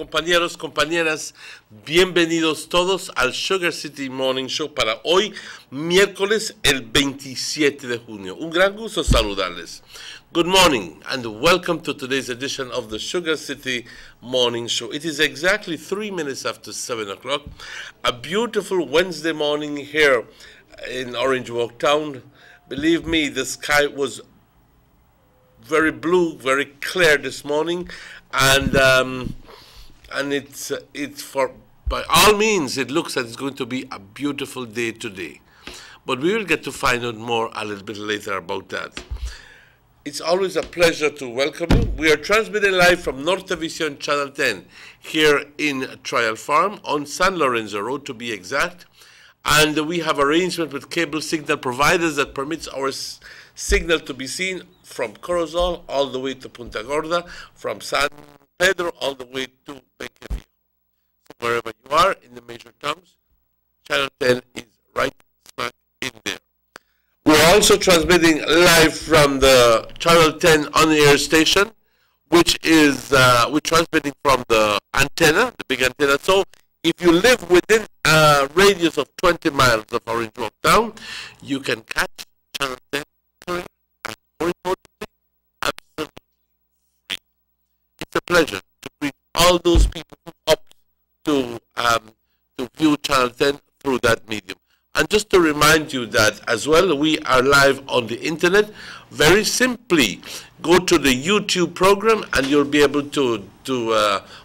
Compañeros, compañeras, bienvenidos todos al Sugar City Morning Show para hoy, miércoles el 27 de junio. Un gran gusto saludarles. Good morning and welcome to today's edition of the Sugar City Morning Show. It is exactly 3 minutes after 7 o'clock. A beautiful Wednesday morning here in Orange Walk Town. Believe me, the sky was very blue, very clear this morning, and it's for, by all means, it looks like it's going to be a beautiful day today. But we will get to find out more a little bit later about that. It's always a pleasure to welcome you. We are transmitting live from Nortevision Channel 10 here in Trial Farm on San Lorenzo Road, to be exact. And we have arrangement with cable signal providers that permits our signal to be seen from Corozal all the way to Punta Gorda, from San Pedro all the way to Benqueville. So wherever you are in the major towns, Channel 10 is right smack in there. We're also transmitting live from the Channel 10 on-air station, which is, we're transmitting from the antenna, the big antenna. So if you live within a radius of 20 miles of Orange Walk Town, you can catch Channel 10 and, more importantly, absolutely free. It's a pleasure to greet all those people who opt to view Channel 10 through that medium. And just to remind you that as well, we are live on the internet. Very simply, go to the YouTube program and you'll be able to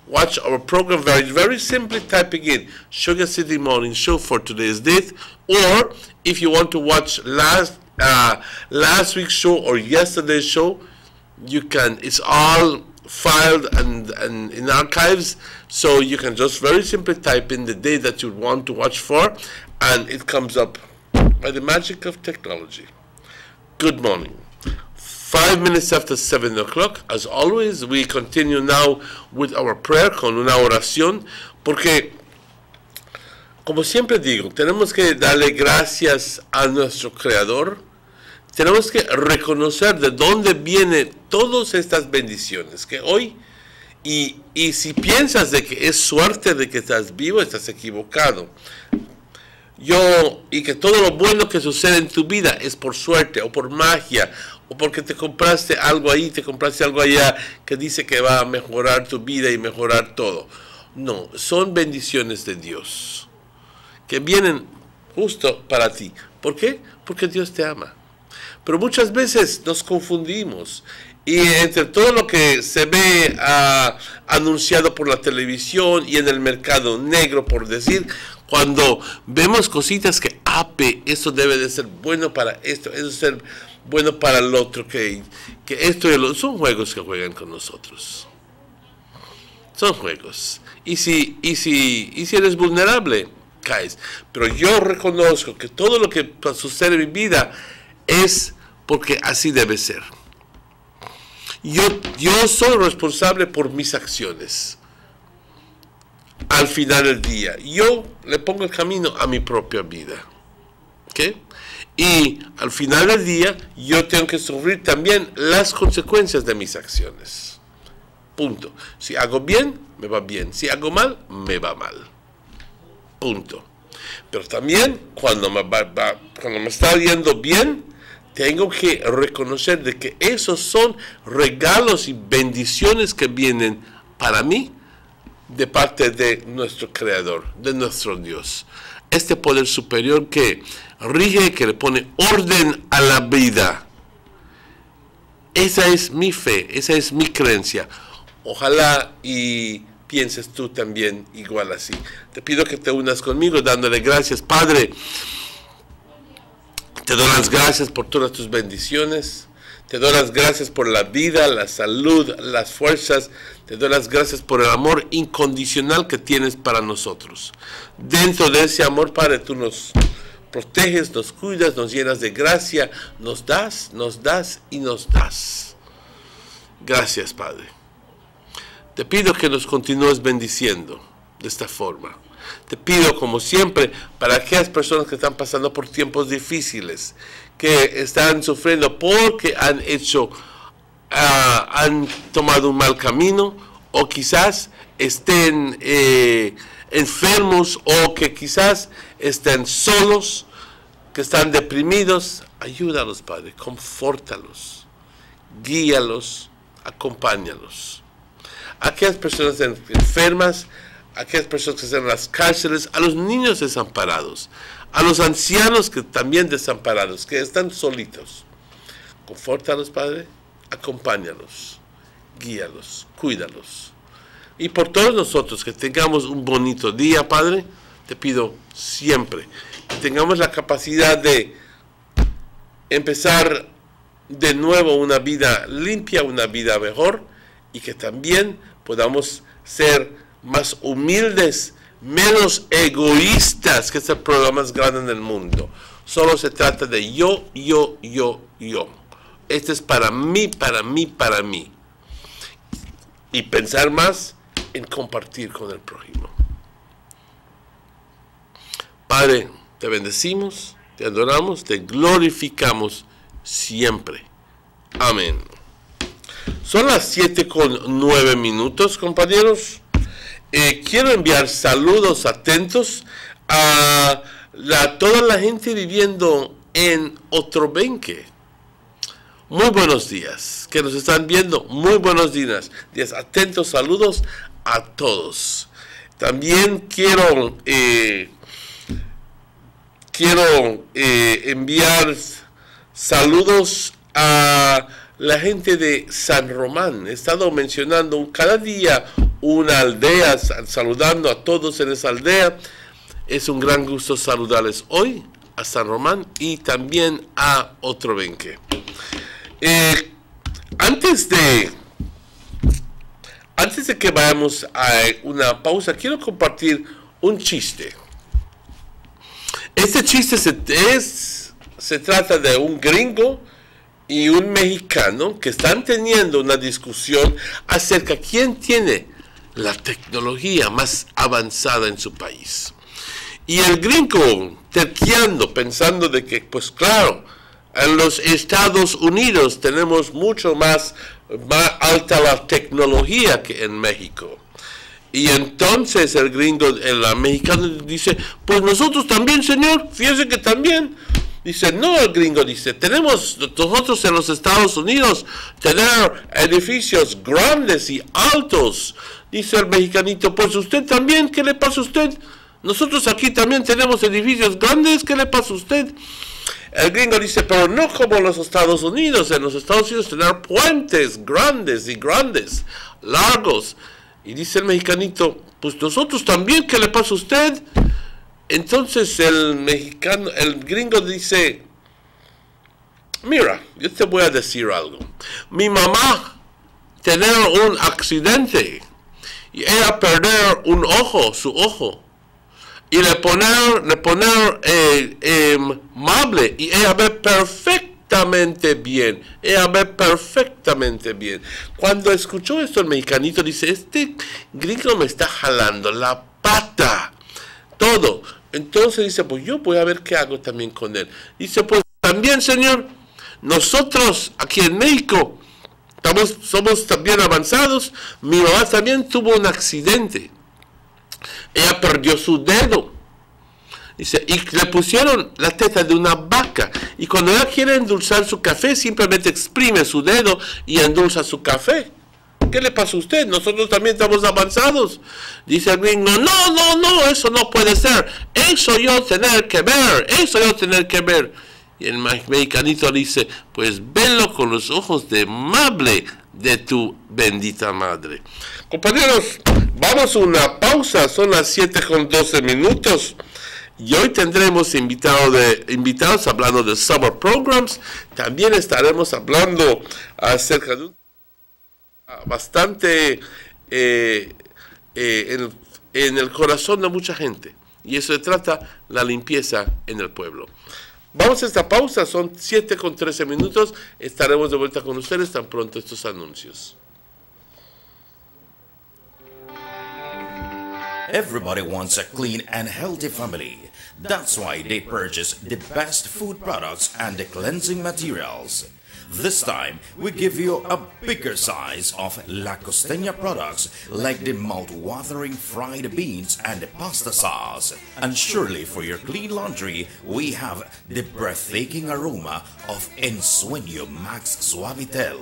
watch our program very simply typing in Sugar City Morning Show for today's date. Or if you want to watch last week's show or yesterday's show, you can. It's all filed and in archives, so you can just very simply type in the day that you want to watch for, and it comes up by the magic of technology. Good morning. 5 minutes after 7 o'clock, as always, we continue now with our prayer, con una oración, porque, como siempre digo, tenemos que darle gracias a nuestro Creador. Tenemos que reconocer de dónde vienen todas estas bendiciones que hoy, y si piensas de que es suerte de que estás vivo, estás equivocado. Y que todo lo bueno que sucede en tu vida es por suerte o por magia, o porque te compraste algo ahí, te compraste algo allá que dice que va a mejorar tu vida y mejorar todo. No, son bendiciones de Dios que vienen justo para ti. ¿Por qué? Porque Dios te ama. Pero muchas veces nos confundimos y entre todo lo que se ve anunciado por la televisión y en el mercado negro, por decir, cuando vemos cositas que, eso debe de ser bueno para esto, eso debe ser bueno para el otro, que esto y lo otro, son juegos que juegan con nosotros. Son juegos. Y si eres vulnerable, caes. Pero yo reconozco que todo lo que sucede en mi vida es porque así debe ser. Yo soy responsable por mis acciones. Al final del día, yo le pongo el camino a mi propia vida. ¿Okay? Y al final del día, yo tengo que sufrir también las consecuencias de mis acciones. Punto. Si hago bien, me va bien. Si hago mal, me va mal. Punto. Pero también, cuando me está yendo bien, tengo que reconocer de que esos son regalos y bendiciones que vienen para mí de parte de nuestro Creador, de nuestro Dios. Este poder superior que rige, que le pone orden a la vida. Esa es mi fe, esa es mi creencia. Ojalá y pienses tú también igual así. Te pido que te unas conmigo dándole gracias, Padre. Te doy las gracias por todas tus bendiciones. Te doy las gracias por la vida, la salud, las fuerzas. Te doy las gracias por el amor incondicional que tienes para nosotros. Dentro de ese amor, Padre, tú nos proteges, nos cuidas, nos llenas de gracia, nos das y nos das. Gracias, Padre. Te pido que nos continúes bendiciendo de esta forma. Te pido, como siempre, para aquellas personas que están pasando por tiempos difíciles, que están sufriendo porque han tomado un mal camino, o quizás estén enfermos o que quizás estén solos, que están deprimidos. Ayúdalos, Padre, confórtalos, guíalos, acompáñalos. Aquellas personas enfermas, aquellas personas que están en las cárceles, a los niños desamparados, a los ancianos que también desamparados, que están solitos. Confórtalos, Padre, acompáñalos, guíalos, cuídalos. Y por todos nosotros que tengamos un bonito día, Padre, te pido siempre que tengamos la capacidad de empezar de nuevo una vida limpia, una vida mejor, y que también podamos ser más humildes, menos egoístas, que es el problema más grande en el mundo. Solo se trata de yo. Este es para mí, para mí, para mí. Y pensar más en compartir con el prójimo. Padre, te bendecimos, te adoramos, te glorificamos siempre. Amén. Son las 7:09, compañeros. Quiero enviar saludos atentos a toda la gente viviendo en Ottobenque. Muy buenos días, que nos están viendo. Muy buenos días. Atentos saludos a todos. También quiero enviar saludos a la gente de San Román. He estado mencionando cada día una aldea, saludando a todos en esa aldea. Es un gran gusto saludarles hoy a San Román y también a Ottobenque. Antes de que vayamos a una pausa, quiero compartir un chiste. Este chiste se trata de un gringo y un mexicano que están teniendo una discusión acerca de quién tiene la tecnología más avanzada en su país. Y el gringo terqueando, pensando de que, pues claro, en los Estados Unidos tenemos mucho más alta la tecnología que en México. Y entonces el mexicano dice, pues nosotros también, señor, fíjese que también. Dice, no, el gringo dice, tenemos nosotros en los Estados Unidos tener edificios grandes y altos. Dice el mexicanito, pues usted también, ¿qué le pasa a usted? Nosotros aquí también tenemos edificios grandes, ¿qué le pasa a usted? El gringo dice, pero no como los Estados Unidos. En los Estados Unidos tener puentes grandes, largos. Y dice el mexicanito, pues nosotros también, ¿qué le pasa a usted? Entonces el gringo dice, mira, yo te voy a decir algo. Mi mamá tener un accidente y ella perder su ojo. Y le poner mable y ella ve perfectamente bien. Cuando escuchó esto el mexicanito dice, este gringo me está jalando la pata. Todo. Entonces dice, pues yo voy a ver qué hago también con él. Dice, pues también, señor, nosotros aquí en México somos también avanzados. Mi mamá también tuvo un accidente. Ella perdió su dedo. Dice, y le pusieron la teta de una vaca. Y cuando ella quiere endulzar su café, simplemente exprime su dedo y endulza su café. ¿Qué le pasa a usted? Nosotros también estamos avanzados. Dice el gringo, no, eso no puede ser. Eso yo tener que ver. Y el mexicanito dice, pues velo con los ojos de mable de tu bendita madre. Compañeros, vamos a una pausa. Son las 7:12. Y hoy tendremos invitados hablando de Summer Programs. También estaremos hablando acerca de un bastante en el corazón de mucha gente. Y eso se trata la limpieza en el pueblo. Vamos a esta pausa, son 7:13. Estaremos de vuelta con ustedes tan pronto estos anuncios. Everybody wants a clean and healthy family. That's why they purchase the best food products and the cleansing materials. This time, we give you a bigger size of La Costeña products like the mouth-watering fried beans and the pasta sauce. And surely for your clean laundry, we have the breathtaking aroma of Ensueño Max Suavitel.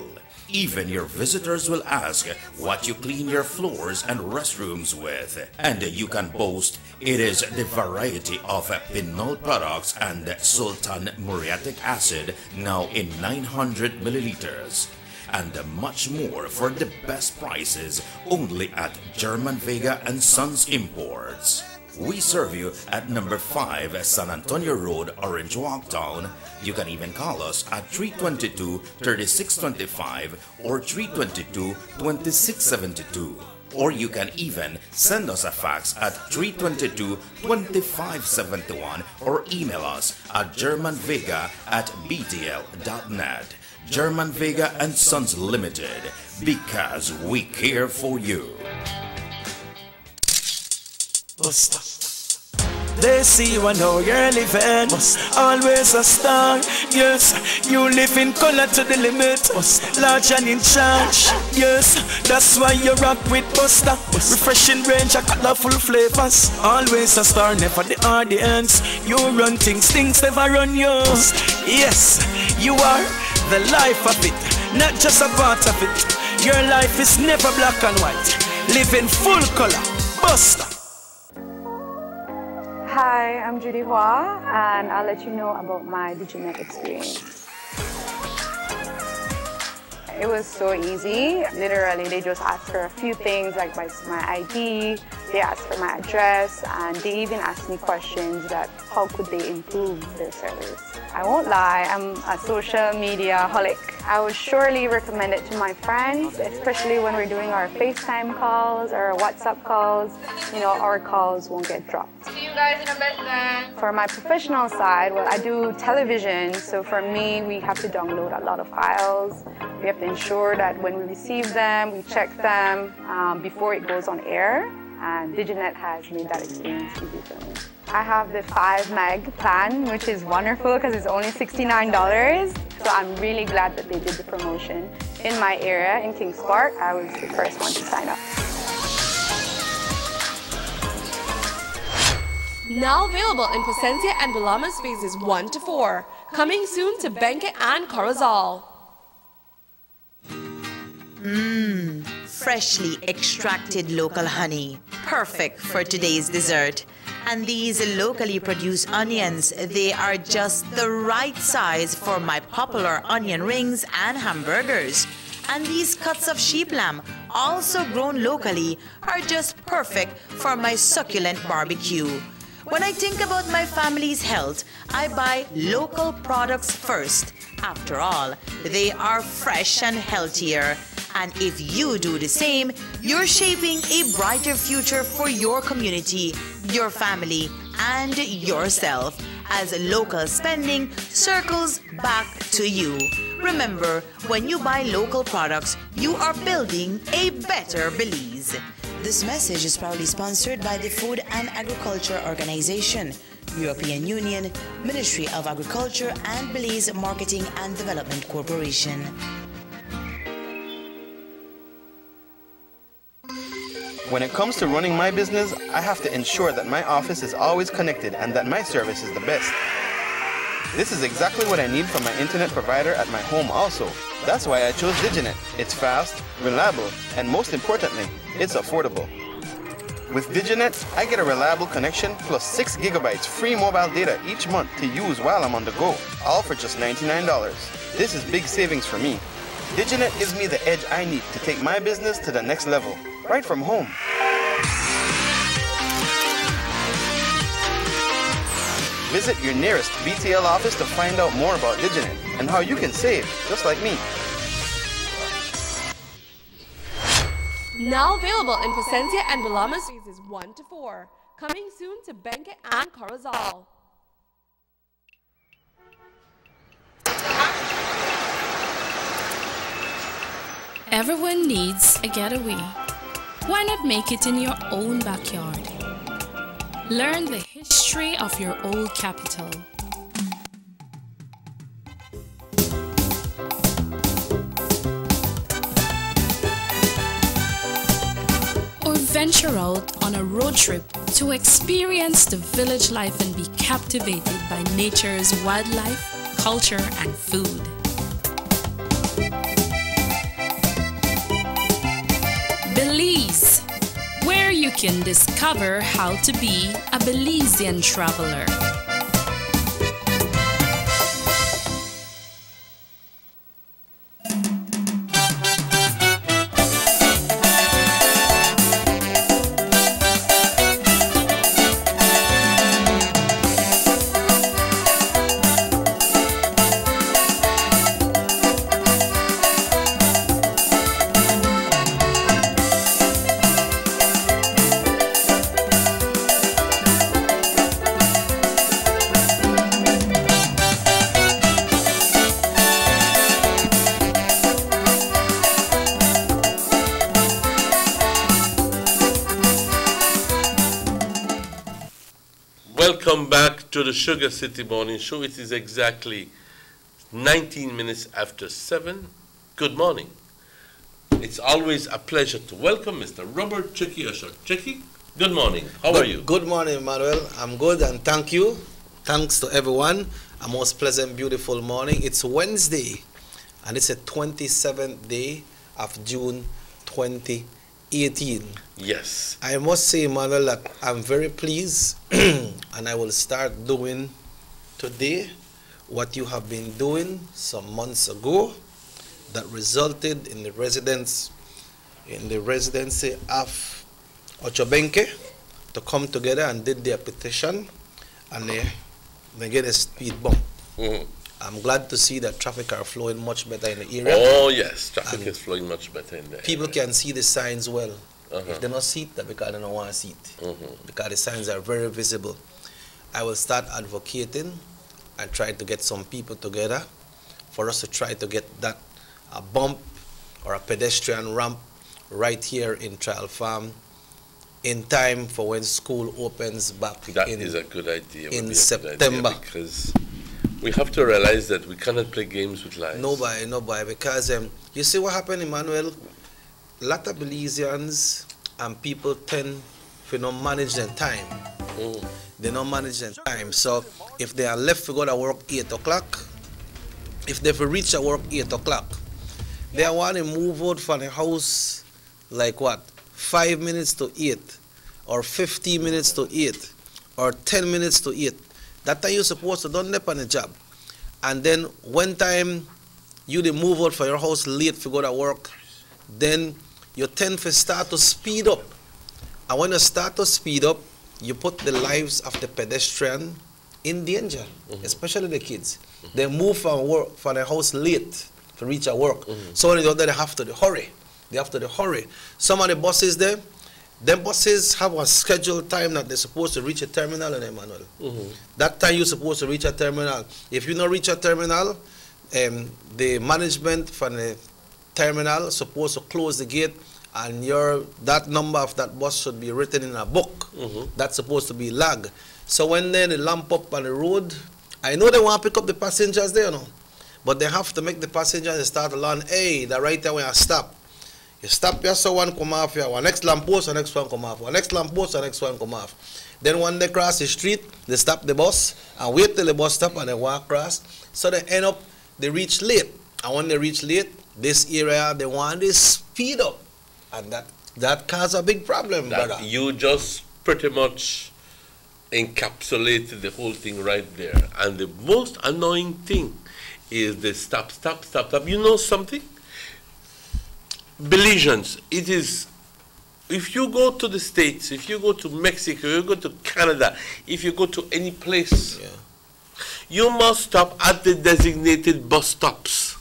Even your visitors will ask what you clean your floors and restrooms with. And you can boast it is the variety of Pinol products and Sultan muriatic acid now in 900 milliliters. And much more for the best prices only at German Vega and Sons Imports. We serve you at number 5 San Antonio Road, Orange Walk Town. You can even call us at 322-3625 or 322-2672. Or you can even send us a fax at 322-2571 or email us at germanvega@btl.net. German Vega and Sons Limited, because we care for you. Buster. They see you and know you're living. Always a star. Yes, you live in color to the limit. Large and in charge. Yes, that's why you rock with Buster. Refreshing range of colorful flavors. Always a star, never the audience. You run things, things never run you. Yes, you are the life of it, not just a part of it. Your life is never black and white. Live in full color. Buster. Hi, I'm Judy Hua, and I'll let you know about my Diginet experience. It was so easy. Literally, they just asked for a few things like my ID, they asked for my address, and they even asked me questions that how could they improve their service. I won't lie, I'm a social media holic. I would surely recommend it to my friends, especially when we're doing our FaceTime calls or WhatsApp calls. You know, our calls won't get dropped. See you guys in a bit then. For my professional side, well, I do television, so for me, we have to download a lot of files. We have to ensure that when we receive them, we check them before it goes on air, and Diginet has made that experience easy for me. I have the 5 meg plan, which is wonderful because it's only $69. So I'm really glad that they did the promotion. In my area, in Kings Park, I was the first one to sign up. Now available in Placencia and Bulamas phases 1 to 4. Coming soon to Benque and Corozal. Freshly extracted local honey, perfect for today's dessert. And these locally produced onions, they are just the right size for my popular onion rings and hamburgers. And these cuts of sheep lamb, also grown locally, are just perfect for my succulent barbecue. When I think about my family's health, I buy local products first. After all, they are fresh and healthier. And if you do the same, you're shaping a brighter future for your community, your family, and yourself, as local spending circles back to you. Remember, when you buy local products, you are building a better Belize. This message is proudly sponsored by the Food and Agriculture Organization, European Union, Ministry of Agriculture, and Belize Marketing and Development Corporation. When it comes to running my business, I have to ensure that my office is always connected and that my service is the best. This is exactly what I need from my internet provider at my home also. That's why I chose Diginet. It's fast, reliable, and most importantly, it's affordable. With Diginet, I get a reliable connection plus 6 gigabytes free mobile data each month to use while I'm on the go, all for just $99. This is big savings for me. Diginet gives me the edge I need to take my business to the next level, right from home. Visit your nearest BTL office to find out more about Diginet and how you can save, just like me. Now available in Placencia and Bulamas phases 1 to 4. Coming soon to Benque and Corozal. Everyone needs a getaway. Why not make it in your own backyard? Learn the history of your old capital. Venture out on a road trip to experience the village life and be captivated by nature's wildlife, culture, and food. Belize, where you can discover how to be a Belizean traveler. Welcome back to the Sugar City Morning Show. It is exactly 19 minutes after 7. Good morning. It's always a pleasure to welcome Mr. Robert Chicky Usher. Chicky, good morning. How are you? Good morning, Emmanuel. I'm good and thank you. Thanks to everyone. A most pleasant, beautiful morning. It's Wednesday and it's the 27th day of June 2018. Yes. I must say, Emmanuel, that I'm very pleased and I will start doing today what you have been doing some months ago that resulted in the residency of Ochobenke to come together and did their petition and they get a speed bump. Mm-hmm. I'm glad to see that traffic are flowing much better in the area. Oh yes, traffic is flowing much better in there. People can see the signs well. Uh-huh. If they don't see it, that's because they don't want to see it. Mm-hmm. Because the signs are very visible. I will start advocating and try to get some people together for us to try to get that a bump or a pedestrian ramp right here in Trial Farm in time for when school opens back. That is a good idea. In September. Because we have to realize that we cannot play games with lives. Nobody. Because you see what happened, Emmanuel? A lot of Belizeans and people tend to not manage their time. They don't manage their time. So if they are left to go to work 8 o'clock, if they reach at work 8 o'clock, they want to move out from the house like what? 5 minutes to 8 or 15 minutes to 8 or 10 minutes to 8. That time you're supposed to don't nip on the job. And then one time you they move out for your house late to go to work, then you tend to start to speed up. And when you start to speed up, you put the lives of the pedestrian in danger, especially the kids. They move from work from their house late to reach at work. So when they do that, they have to hurry. They have to hurry. Some of the buses there, them buses have a scheduled time that they're supposed to reach a terminal in Emmanuel. That time you're supposed to reach a terminal. If you don't reach a terminal, the management from the terminal is supposed to close the gate and that number of that bus should be written in a book. That's supposed to be lag. So when they lamp up on the road, I know they want to pick up the passengers there, but they have to make the passengers start to learn, hey, the right time when I stop. You stop here, so one come off here, one next lamp post, the next one come off, one next lamp post, the next one come off. Then when they cross the street, they stop the bus and wait till the bus stop and they walk across. So they end up, they reach late. And when they reach late, this area, they want to speed up. And that causes a big problem, brother. You just pretty much encapsulated the whole thing right there. And the most annoying thing is the stop. You know something? Belizeans, it is, if you go to the States, if you go to Mexico, if you go to Canada, if you go to any place, you must stop at the designated bus stops.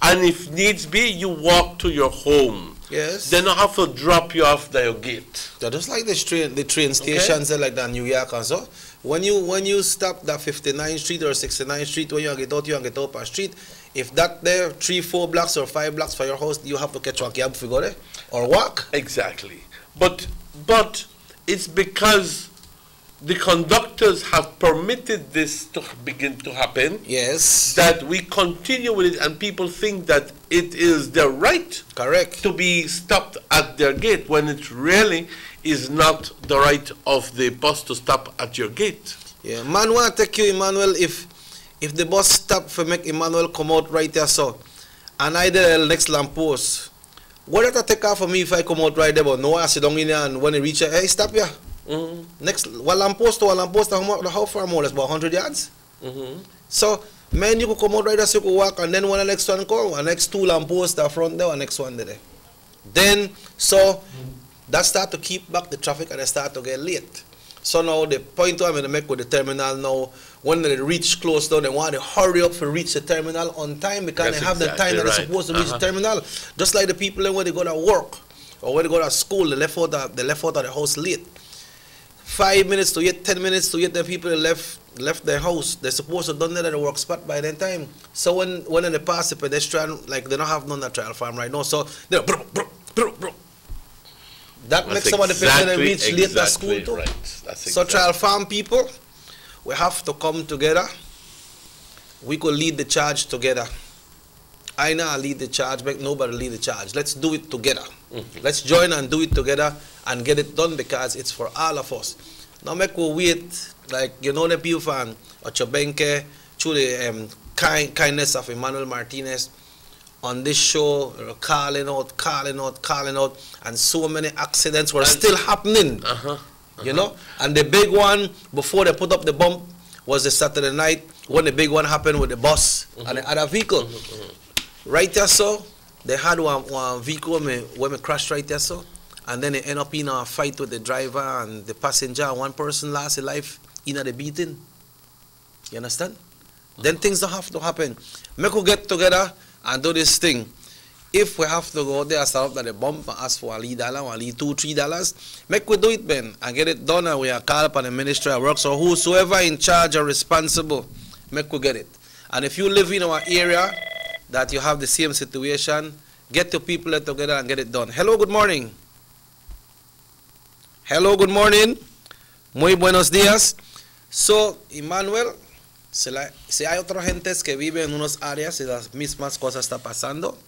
And if needs be, you walk to your home. Yes. They don't have to drop you off at your gate. They're just like the train stations like that in New York and so. When you stop that 59th Street or 69th Street, when you get out on street, if that there 3-4 blocks or 5 blocks for your house, you have to catch one cab to go there or walk. Exactly. But it's because the conductors have permitted this to begin to happen. Yes. That we continue with it, and people think that it is their right. Correct. To be stopped at their gate when it really is not the right of the bus to stop at your gate. Yeah, man, want to take you, Emmanuel, if the bus stop for make Emmanuel come out right there, so, and I did the next lamppost, what did I take off for me if I come out right there, but no, I sit down in there, and when I reach it, hey, stop here. Next, one lamppost to one lamppost, how far more? That's about 100 yards. So, man, you could come out right there, so you could walk, and then when the next one come, and next 2 lampposts are front there, and next one there. Then, so, that start to keep back the traffic, and they start to get late. So now the point I'm going to make with the terminal now, when they reach close down, they want to hurry up to reach the terminal on time because they have the time that they're supposed to reach the terminal. Just like the people when they go to work or when they go to school, they left out of the house late. 5 minutes to 8, 10 minutes to 8, the people left their house. They're supposed to done that at the work spot by that time. So when they pass the pedestrian, like they don't have none at trial farm right now, so they're that makes some of the people that reach late at school too. Right. So trial farm people, we have to come together. We could lead the charge together. I now lead the charge, make nobody lead the charge. Let's do it together. Let's join and do it together and get it done because it's for all of us. Now make we wait, like you know the people fan Ochobenke, through the kindness of Emmanuel Martinez. On this show, calling out, and so many accidents were still happening. You know, and the big one before they put up the bump was the Saturday night when the big one happened with the bus and the other vehicle. Right there, so they had one vehicle when we crashed right there, so, and then they end up in a fight with the driver and the passenger. And one person lost his life in the beating. You understand? Then things don't have to happen. Make we get together and do this thing. If we have to go there and start up at the bump and ask for a lead $1, a lead $2, $3, make we do it, Ben, and get it done, and we are called upon the Ministry of Works or whosoever in charge or responsible, make we get it. And if you live in our area that you have the same situation, get your people together and get it done. Hello, good morning. Hello, good morning. Muy buenos días. So, Emmanuel, si hay otras gentes que viven en unas áreas y las mismas cosas están pasando,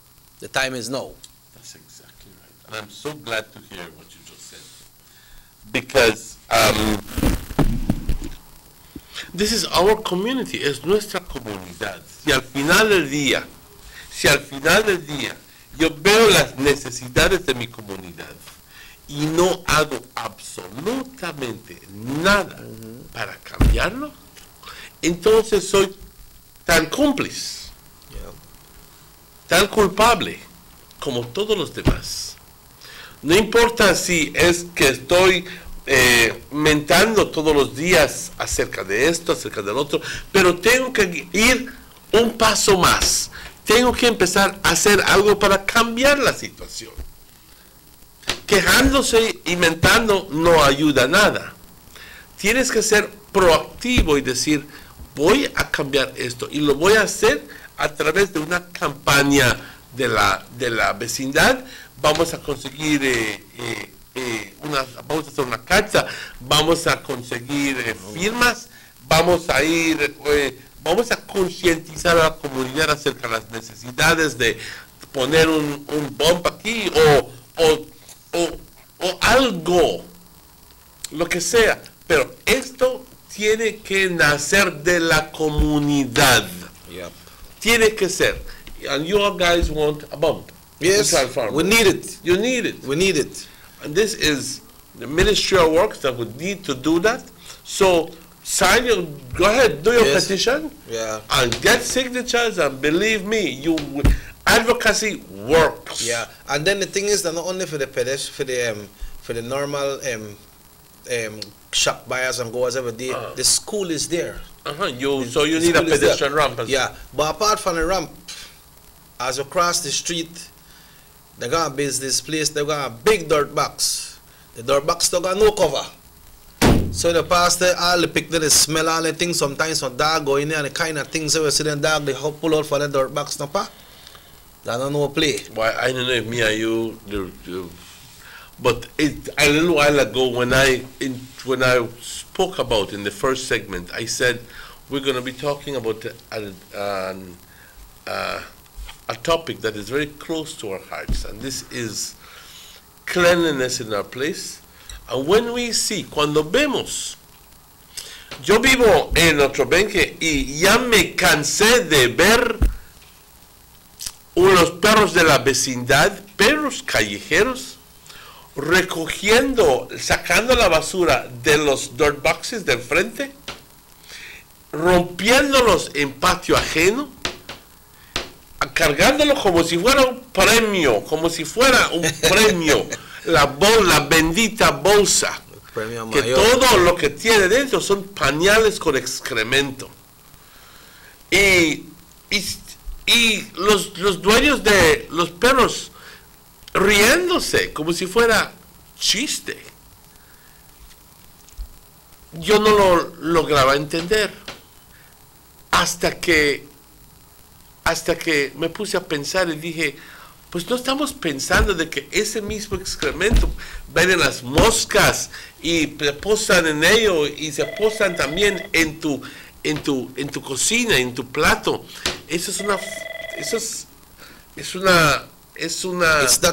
the time is now. That's exactly right. And I'm so glad to hear what you just said. Because this is our community, es nuestra comunidad. Si al final del día yo veo las necesidades de mi comunidad y no hago absolutamente nada para cambiarlo, entonces soy tan cómplice, tan culpable como todos los demás. No importa si es que estoy mentando todos los días acerca de esto, acerca del otro, pero tengo que ir un paso más. Tengo que empezar a hacer algo para cambiar la situación. Quejándose y mentando no ayuda a nada. Tienes que ser proactivo y decir, voy a cambiar esto y lo voy a hacer a través de una campaña de la vecindad. Vamos a conseguir vamos a hacer una carta, vamos a conseguir firmas, vamos a ir, vamos a concientizar a la comunidad acerca de las necesidades de poner un bump aquí o algo, lo que sea, pero esto tiene que nacer de la comunidad. Tiene que ser. And you all guys want a bump. Yes, we need it. You need it. We need it. And this is the Ministry of Works that would need to do that. So go ahead, do your petition, and get signatures, and believe me, advocacy works. Yeah, and then the thing is that not only for the for the normal shop buyers and goers every day, the school is there. So you need a pedestrian ramp. But apart from the ramp, as you cross the street, they're gonna build this place. They're gonna big dirt box. The dirt box still got no cover. So the past all the picture, the smell, all the things. Sometimes some dog go in there and the kind of things that we see the dog they pull out for the dirt box. No pa. That don't know play. Why I don't know if me and you, but a little while ago when I spoke about in the first segment, I said we're going to be talking about a topic that is very close to our hearts, and this is cleanliness in our place, And when we see, cuando vemos, yo vivo en otro benque y ya me cansé de ver unos perros de la vecindad, perros callejeros, recogiendo, sacando la basura de los dirt boxes del frente, rompiéndolos en patio ajeno, cargándolo como si fuera un premio, la bendita bolsa, que todo lo que tiene dentro son pañales con excremento. Y los dueños de los perros riéndose como si fuera chiste. Yo no lo lograba entender hasta que me puse a pensar y dije, pues no estamos pensando de que ese mismo excremento vienen las moscas y se posan en ello y se posan también en tu cocina, en tu plato. It's not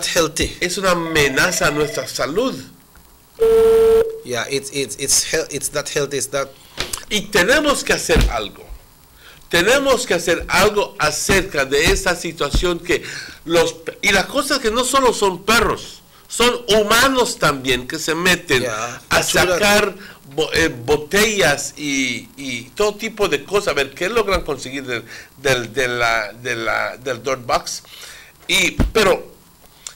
healthy. Es una amenaza a nuestra salud. Yeah, it's not healthy. It's not. Y tenemos que hacer algo. Tenemos que hacer algo acerca de esa situación y las cosas que no solo son perros, son humanos también que se meten a sacar botellas y todo tipo de cosas, a ver qué logran conseguir del dirt box. Pero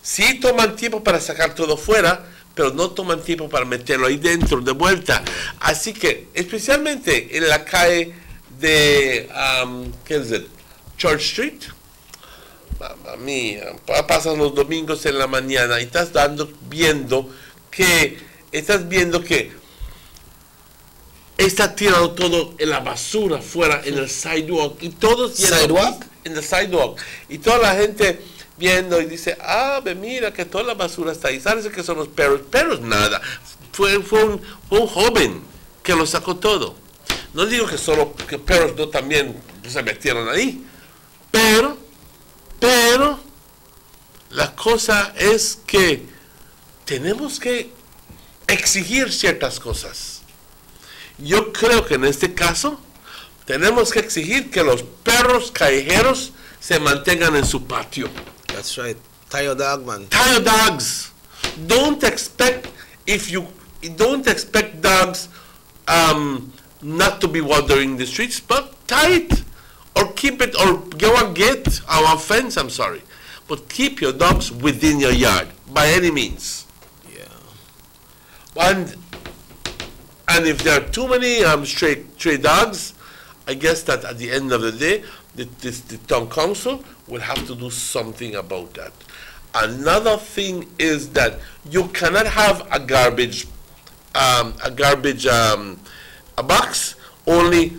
sí toman tiempo para sacar todo fuera, pero no toman tiempo para meterlo ahí dentro de vuelta. Así que, especialmente en la calle de, ¿qué es el? Church Street. Mamma mía, pasan los domingos en la mañana y estás viendo que está tirando todo en la basura fuera en el sidewalk y todos en el sidewalk y toda la gente viendo y dice, mira que toda la basura está ahí. ¿Sabes qué son los perros? Perros nada. Fue un joven que lo sacó todo. No digo que solo que perros no también se metieron ahí, pero la cosa es que tenemos que exigir ciertas cosas. Yo creo que en este caso tenemos que exigir que los perros callejeros se mantengan en su patio. That's right. Tie your dog, man. Tie your dogs. Don't expect dogs not to be wandering the streets, but tie it or keep it or go and get our fence. I'm sorry, but keep your dogs within your yard by any means. Yeah. And if there are too many stray dogs, I guess that at the end of the day, the town council will have to do something about that. Another thing is that you cannot have a garbage a box only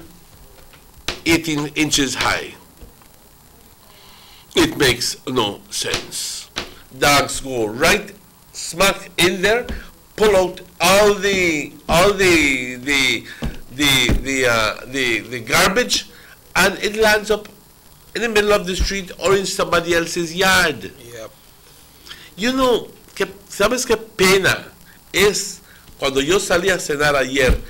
18 inches high. It makes no sense. Dogs go right smack in there, pull out all the garbage, and it lands up in the middle of the street or in somebody else's yard. Yep. You know, ¿sabes qué pena es cuando yo salí a cenar ayer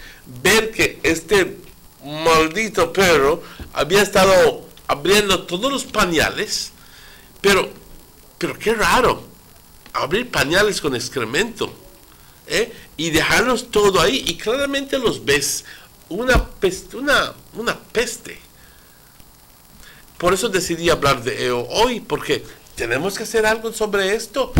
ver que este maldito perro había estado abriendo todos los pañales, pero qué raro, abrir pañales con excremento, y dejarlos todo ahí, y claramente los ves, una peste. Por eso decidí hablar de ello hoy, porque tenemos que hacer algo sobre esto.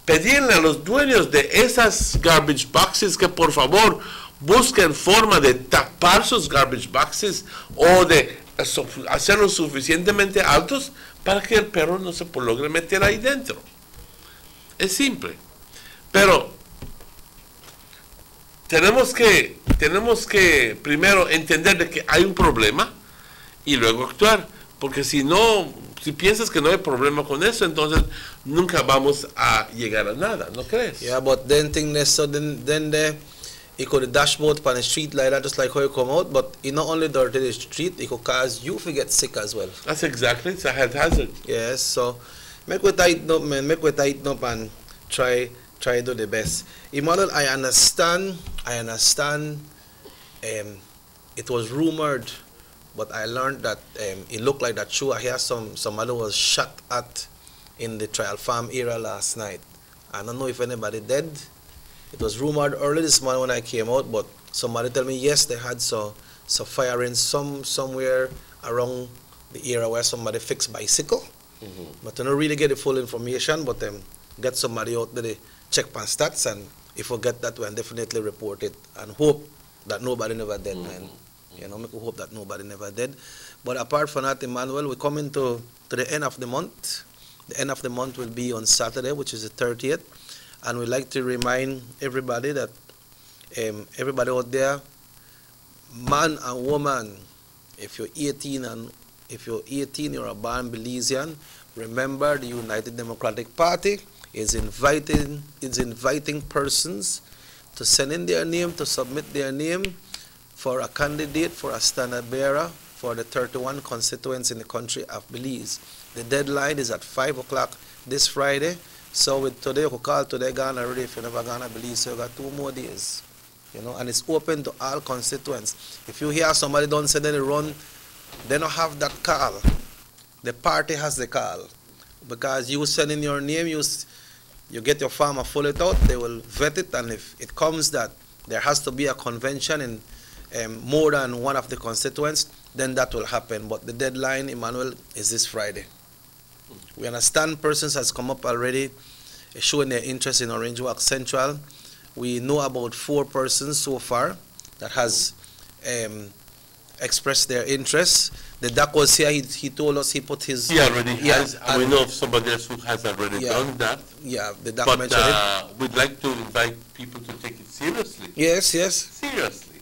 Pedirle a los dueños de esas garbage boxes que por favor busquen forma de tapar sus garbage boxes o de hacerlos suficientemente altos para que el perro no se logre meter ahí dentro. Es simple. Pero tenemos que primero entender de que hay un problema y luego actuar. Porque si piensas que no hay problema con eso, entonces nunca vamos a llegar a nada, ¿no crees? Yeah, but then you could dashboard on the street like that, just like how you come out, but you not only dirty the street, it could cause you to get sick as well. That's exactly, it's a health hazard. Yes, so make we tighten up, man, make we tighten up and try try to do the best. Emmanuel, I understand. It was rumored, but I learned that it looked like that true. I hear somebody was shot at in the Trial Farm area last night. I don't know if anybody dead. It was rumored early this morning when I came out, but somebody tell me yes, they had some firing somewhere around the area where somebody fixed bicycle. But I don't really get the full information, but get somebody out there to check on stats, and if we get that, we'll definitely report it and hope that nobody never dead, man. You know, make we hope that nobody never dead. But apart from that, Emmanuel, we're coming to the end of the month. The end of the month will be on Saturday, which is the 30th. And we'd like to remind everybody that everybody out there, man and woman, if you're 18 and you're a born Belizean, remember the United Democratic Party is inviting persons to send in their name, to submit their name for a candidate, for a standard bearer for the 31 constituents in the country of Belize. The deadline is at 5 o'clock this Friday. So with today, you could call today, Ghana already. If you never Ghana Belize, so you got 2 more days. You know, and it's open to all constituents. If you hear somebody don't say they run, they don't have that call. The party has the call. Because you send in your name, you get your farmer, fill it out, they will vet it, and if it comes that there has to be a convention in more than one of the constituents, then that will happen. But the deadline, Emmanuel, is this Friday. We understand persons has come up already showing their interest in Orange Walk Central. We know about 4 persons so far that has expressed their interest. The doc was here, he told us he put his... He already has, and we know of somebody else who has already done that. Yeah, the doc mentioned it. We'd like to invite people to take it seriously. Yes, yes. Seriously.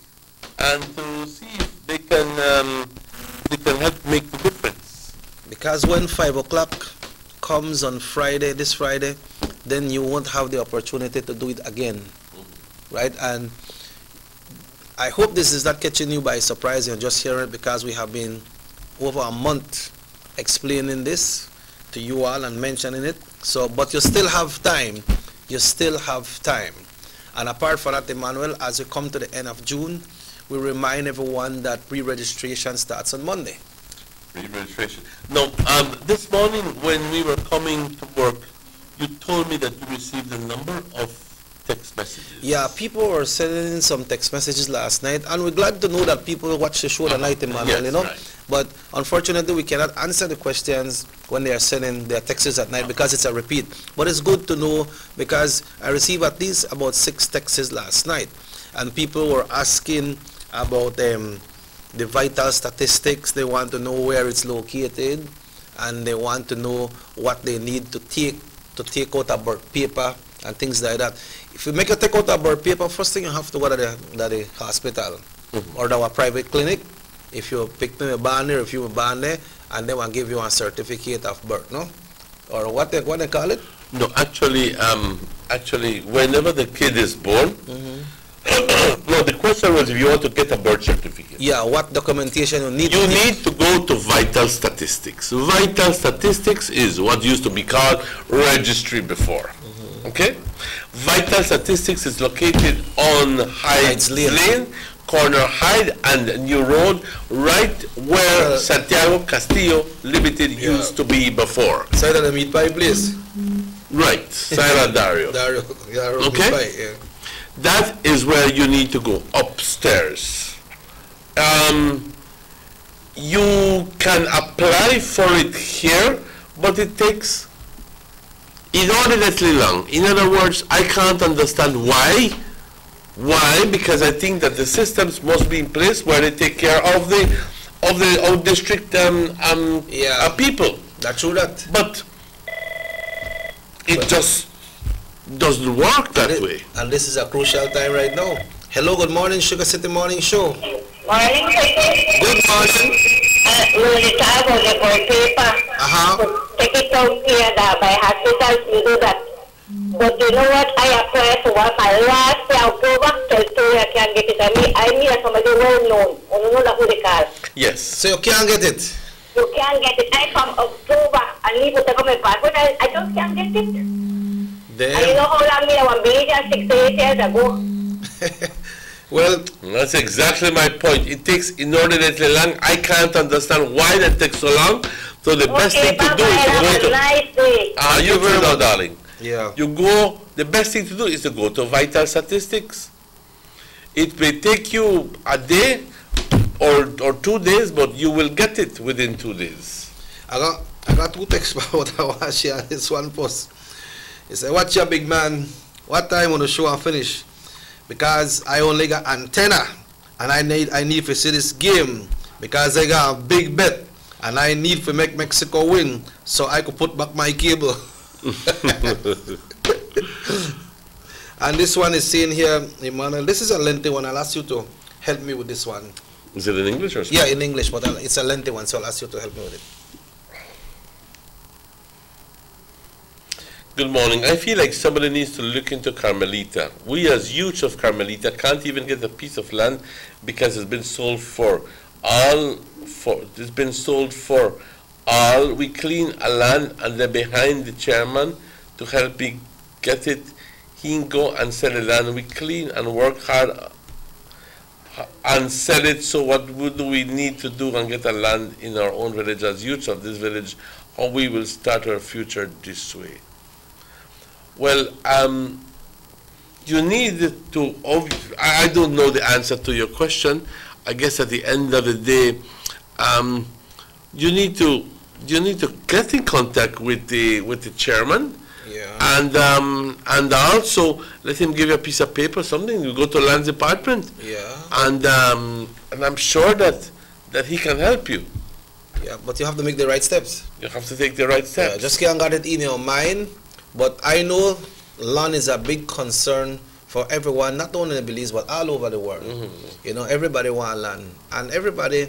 And to see if they can help make the difference. Because when 5 o'clock comes on Friday, this Friday, then you won't have the opportunity to do it again. Right? And I hope this is not catching you by surprise and just hearing it, because we have been over a month explaining this to you all and mentioning it. So, but you still have time. You still have time. And apart from that, Emmanuel, as we come to the end of June, we remind everyone that pre-registration starts on Monday. Pre-registration. No, this morning when we were coming to work, you told me that you received a number of text messages. Yeah, people were sending in some text messages last night, and we're glad to know that people watch the show tonight, Emmanuel, yes, you know. Right. But unfortunately, we cannot answer the questions when they are sending their texts at night because it's a repeat. But it's good to know, because I received at least about 6 texts last night, and people were asking about the vital statistics. They want to know where it's located, and they want to know what they need to take out a birth paper and things like that. If you make a take out a birth paper, first thing you have to go to the hospital or our private clinic. If you pick me a born there, if you were born there, and they will give you a certificate of birth, no? Or what they call it? No, actually, whenever the kid is born, no, the question was if you want to get a birth certificate. Yeah, what documentation you need? You need to go to Vital Statistics. Vital Statistics is what used to be called registry before. Okay? Vital Statistics is located on Heights Lane, corner Hyde and New Road, right where Santiago Castillo Limited used to be before. Side of the meat pie place? Right, Side of Dario. Okay? Pie, yeah. That is where you need to go, upstairs. You can apply for it here, but it takes inordinately long. In other words, I can't understand why. Why? Because I think that the systems must be in place where they take care of the out-district people. That's true. That. But it just doesn't work that way. And this is a crucial time right now. Hello, good morning, Sugar City Morning Show. Morning, good morning. You talk about the birth paper. Take it out here by hospital, you do that. But you know what? I applied for what my last October till I can get it. I need somebody well known. You know who they call. Yes. So you can't get it? You can't get it. I from October. I need to take my passport. I just can't get it. And you know how long me was building 6 to 8 years ago? Well, that's exactly my point. It takes inordinately long. I can't understand why that takes so long. So the best thing to do is to go to. Nice day. You too now, darling. Yeah. You go. The best thing to do is to go to Vital Statistics. It may take you a day or 2 days, but you will get it within 2 days. I got 2 texts about what I want to share on this one post. He said, "Watch your big man. What time on the show and finish? Because I only got antenna and I need to see this game because I got a big bet and I need to make Mexico win so I could put back my cable." And this one is saying here, Emmanuel, this is a lengthy one. I'll ask you to help me with this one. Is it in English or something? Yeah, in English, but it's a lengthy one, so I'll ask you to help me with it. Good morning. I feel like somebody needs to look into Carmelita. We as youth of Carmelita can't even get a piece of land because it's been sold for all. It's been sold for all. We clean a land and they're behind the chairman to help me get it. He can go and sell the land. We clean and work hard and sell it. So what do we need to do and get a land in our own village as youth of this village, or we will start our future this way? Well, you need to, I don't know the answer to your question. I guess at the end of the day, you need to get in contact with the chairman. Yeah. And also let him give you a piece of paper, something. You go to land department. Yeah. And I'm sure that he can help you. Yeah, but you have to make the right steps. You have to take the right steps. Yeah, just can't get it in your mind. But I know land is a big concern for everyone, not only in Belize, but all over the world. You know, everybody want land. And everybody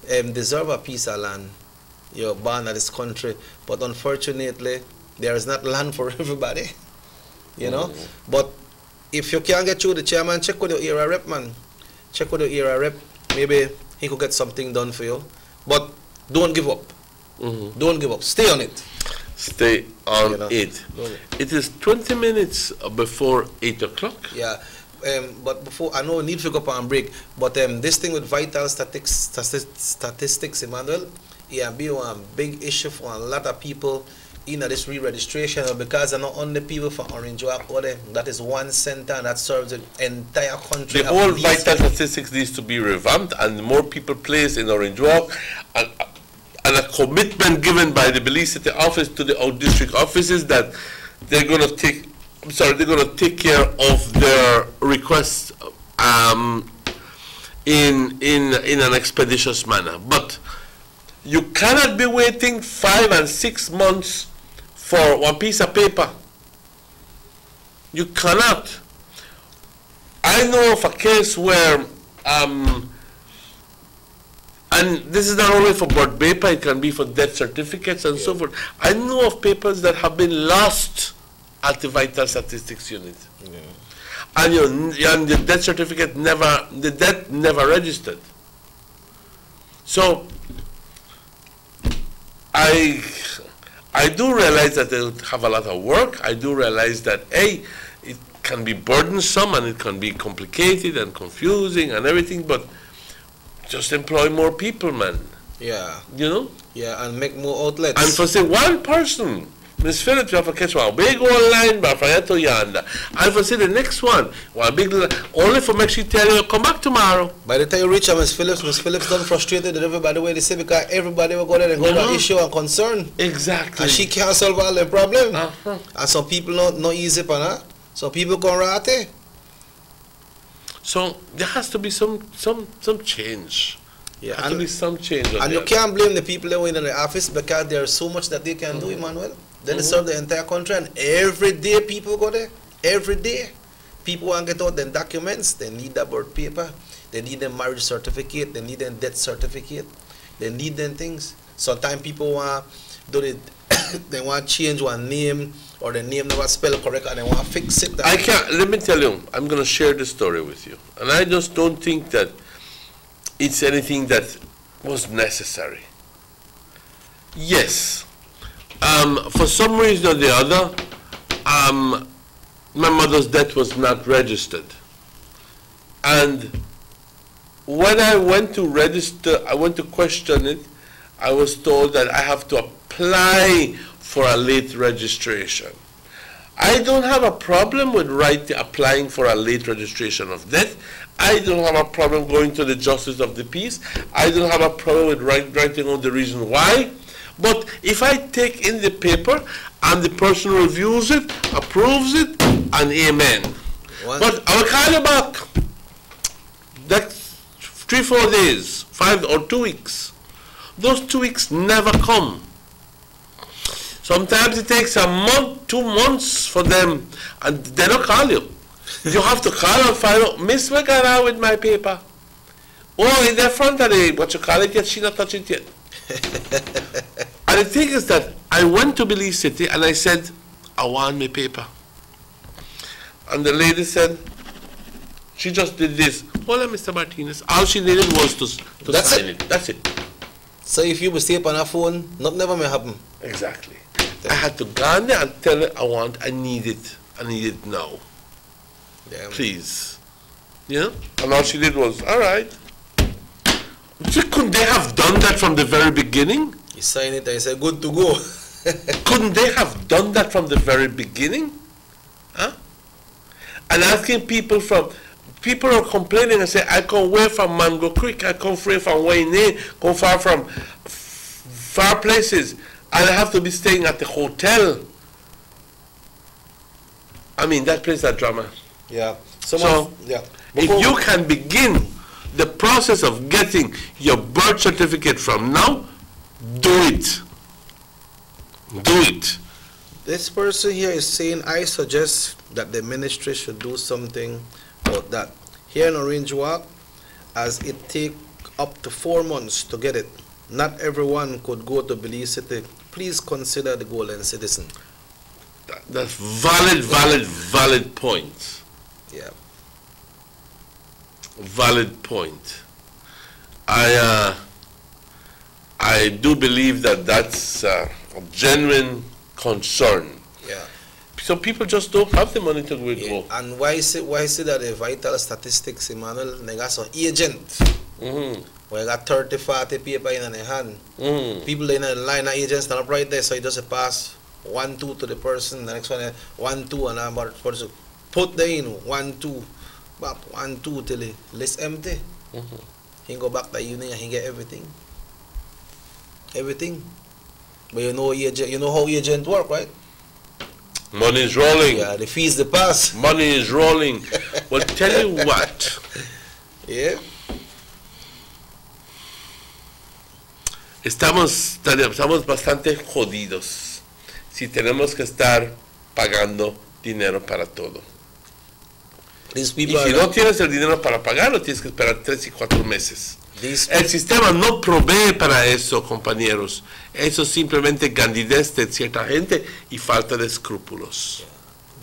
deserve a piece of land. You're born in this country. But unfortunately, there is not land for everybody. You know? But if you can't get through the chairman, check with your area rep, man. Check with your area rep. Maybe he could get something done for you. But don't give up. Don't give up. Stay on it. Stay on it. It is 20 minutes before 8 o'clock. Yeah, but before, I know we need to go up and break, but this thing with Vital Statistics, Emmanuel, yeah, be one big issue for a lot of people in this re-registration, because they're not only people from Orange Walk, that is one center that serves the entire country. The whole Vital Statistics needs to be revamped and more people placed in Orange Walk, and a commitment given by the Belize City office to the out district offices that they're going to take. They're going to take care of their requests in an expeditious manner. But you cannot be waiting 5 and 6 months for one piece of paper. You cannot. I know of a case where. And this is not only for birth paper, it can be for death certificates and so forth. I know of papers that have been lost at the Vital Statistics unit. And the death certificate the death never registered. So I do realize that they have a lot of work. I do realize that it can be burdensome and it can be complicated and confusing and everything, but just employ more people, man. Yeah. You know? Yeah, and make more outlets. And for say one person, Miss Phillips, you have to catch one big online, but for yonder. And for say the next one big, only for make she tell you, come back tomorrow. By the time you reach Miss Phillips done frustrated with everybody way they say, because everybody will go there and go to issue and concern. Exactly. And she can't solve all the problem. And some people not easy for her. So people come right there. So there has to be some change. Yeah, there has to be some change. And you can't blame the people that were in the office, because there's so much that they can do, Emmanuel. They serve the entire country, and every day people go there. Every day. People want to get out their documents. They need that birth paper. They need their marriage certificate. They need their death certificate. They need them things. Sometimes people want do it. They want to change one name, or the name never spelled correct, and they want to fix it. I can't. Let me tell you, I'm going to share this story with you, and I just don't think that it's anything that was necessary. Yes, for some reason or the other, my mother's death was not registered. And when I went to register, I went to question it, I was told that I have to apply for a late registration. I don't have a problem with applying for a late registration of death. I don't have a problem going to the Justice of the Peace. I don't have a problem with writing on the reason why. But if I take in the paper and the person reviews it, approves it, and amen. But I will call you back. That's 3-4 days, 5 or 2 weeks. Those 2 weeks never come. Sometimes it takes a month, 2 months for them, and they don't call you. You have to call and find out, Miss, what got on with my paper? Oh, in the front of the, what you call it yet, she not touch it yet. And the thing is that I went to Belize City and I said, I want my paper. And the lady said, she just did this. Hola, Mr. Martinez. All she needed was to sign it. That's it. So if you stay on her phone, nothing never may happen. Exactly. I had to go in there and tell her I need it now. Yeah, please. You know? And all she did was, all right. Couldn't they have done that from the very beginning? You sign it and you say, good to go. Couldn't they have done that from the very beginning? Huh? And asking people are complaining and say, I come away from Mango Creek, I come free from Wayne, come far from far places, and I have to be staying at the hotel. I mean, that plays that drama. Yeah. If you can begin the process of getting your birth certificate from now, do it. Do it. This person here is saying, I suggest that the ministry should do something about that. Here in Orange Walk, as it take up to 4 months to get it, not everyone could go to Belize City. Please consider the Golden Citizen. That's valid point. Yeah. Valid point. I do believe that that's a genuine concern. Yeah. So people just don't have the money to go. And why is it that the vital statistics, Emmanuel, they got some agent. Where got 30, 40 people in their hand. People in the line of agents not up right there, so you just pass 1, 2 to the person, the next one 1, 2, and about person put them in 1, 2, back 1, 2 till the list empty. He go back that evening and he get everything. Everything. But you know how agent work, right? Money is rolling. Yeah, the fees the pass. Money is rolling. Well, tell you what. Yeah. Estamos bastante jodidos si tenemos que estar pagando dinero para todo. Y si no tienes el dinero para pagarlo, tienes que esperar 3 y 4 meses. El sistema no provee para eso, compañeros. Eso es simplemente candidez de cierta gente y falta de escrúpulos.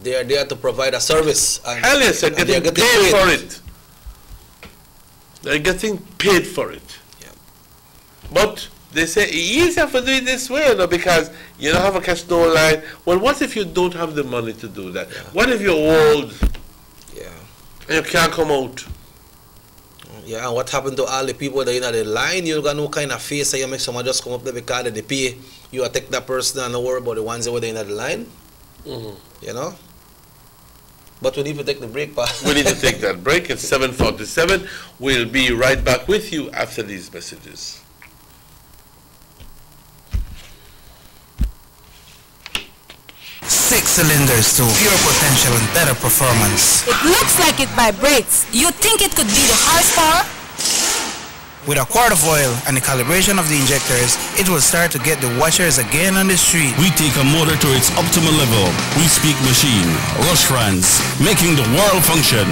They are there to provide a service. And hell yes, they're getting paid for it. They're getting paid for it. Yeah. But they say it's easier to do it this way, no, because you don't have a cash no line. Well, what if you don't have the money to do that? Yeah. What if you're old? Yeah. And you can't come out? Yeah, and what happened to all the people that in the line? You got no kind of face, so you make someone just come up there because they pay. You take that person and don't worry about the ones that were in the line. You know? But we need to take the break, pa. We need to take that break. It's 7:47. We'll be right back with you after these messages. Six cylinders to pure potential and better performance. It looks like it vibrates. You think it could be the horsepower? With a quart of oil and the calibration of the injectors, it will start to get the watchers again on the street. We take a motor to its optimal level. We speak machine, Rush France, making the world function.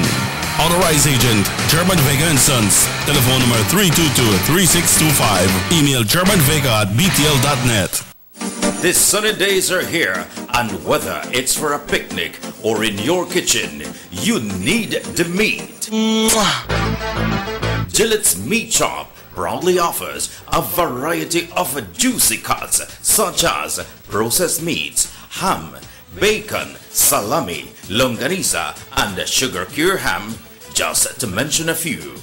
Authorized agent, German Vega & Sons. Telephone number 322-3625. Email germanvega@btl.net. The sunny days are here, and whether it's for a picnic or in your kitchen, you need the meat. Gillette's Meat Shop proudly offers a variety of juicy cuts such as processed meats, ham, bacon, salami, longaniza, and sugar cure ham, just to mention a few.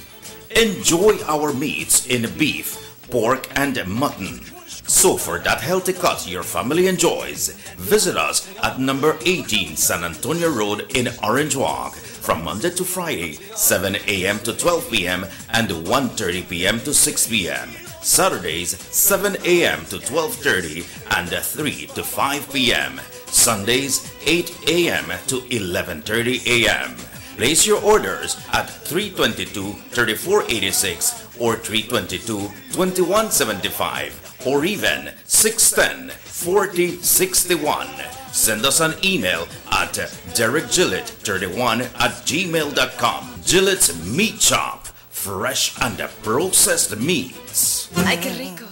Enjoy our meats in beef, pork, and mutton. So for that healthy cut your family enjoys, visit us at number 18 San Antonio Road in Orange Walk from Monday to Friday, 7 a.m. to 12 p.m. and 1:30 p.m. to 6 p.m. Saturdays, 7 a.m. to 12:30 and 3 to 5 p.m. Sundays, 8 a.m. to 11:30 a.m. Place your orders at 322-3486 or 322-2175 or even 610-4061. Send us an email at derekgillett31@gmail.com. Gillett's Meat Shop, fresh and processed meats. Ay, qué rico.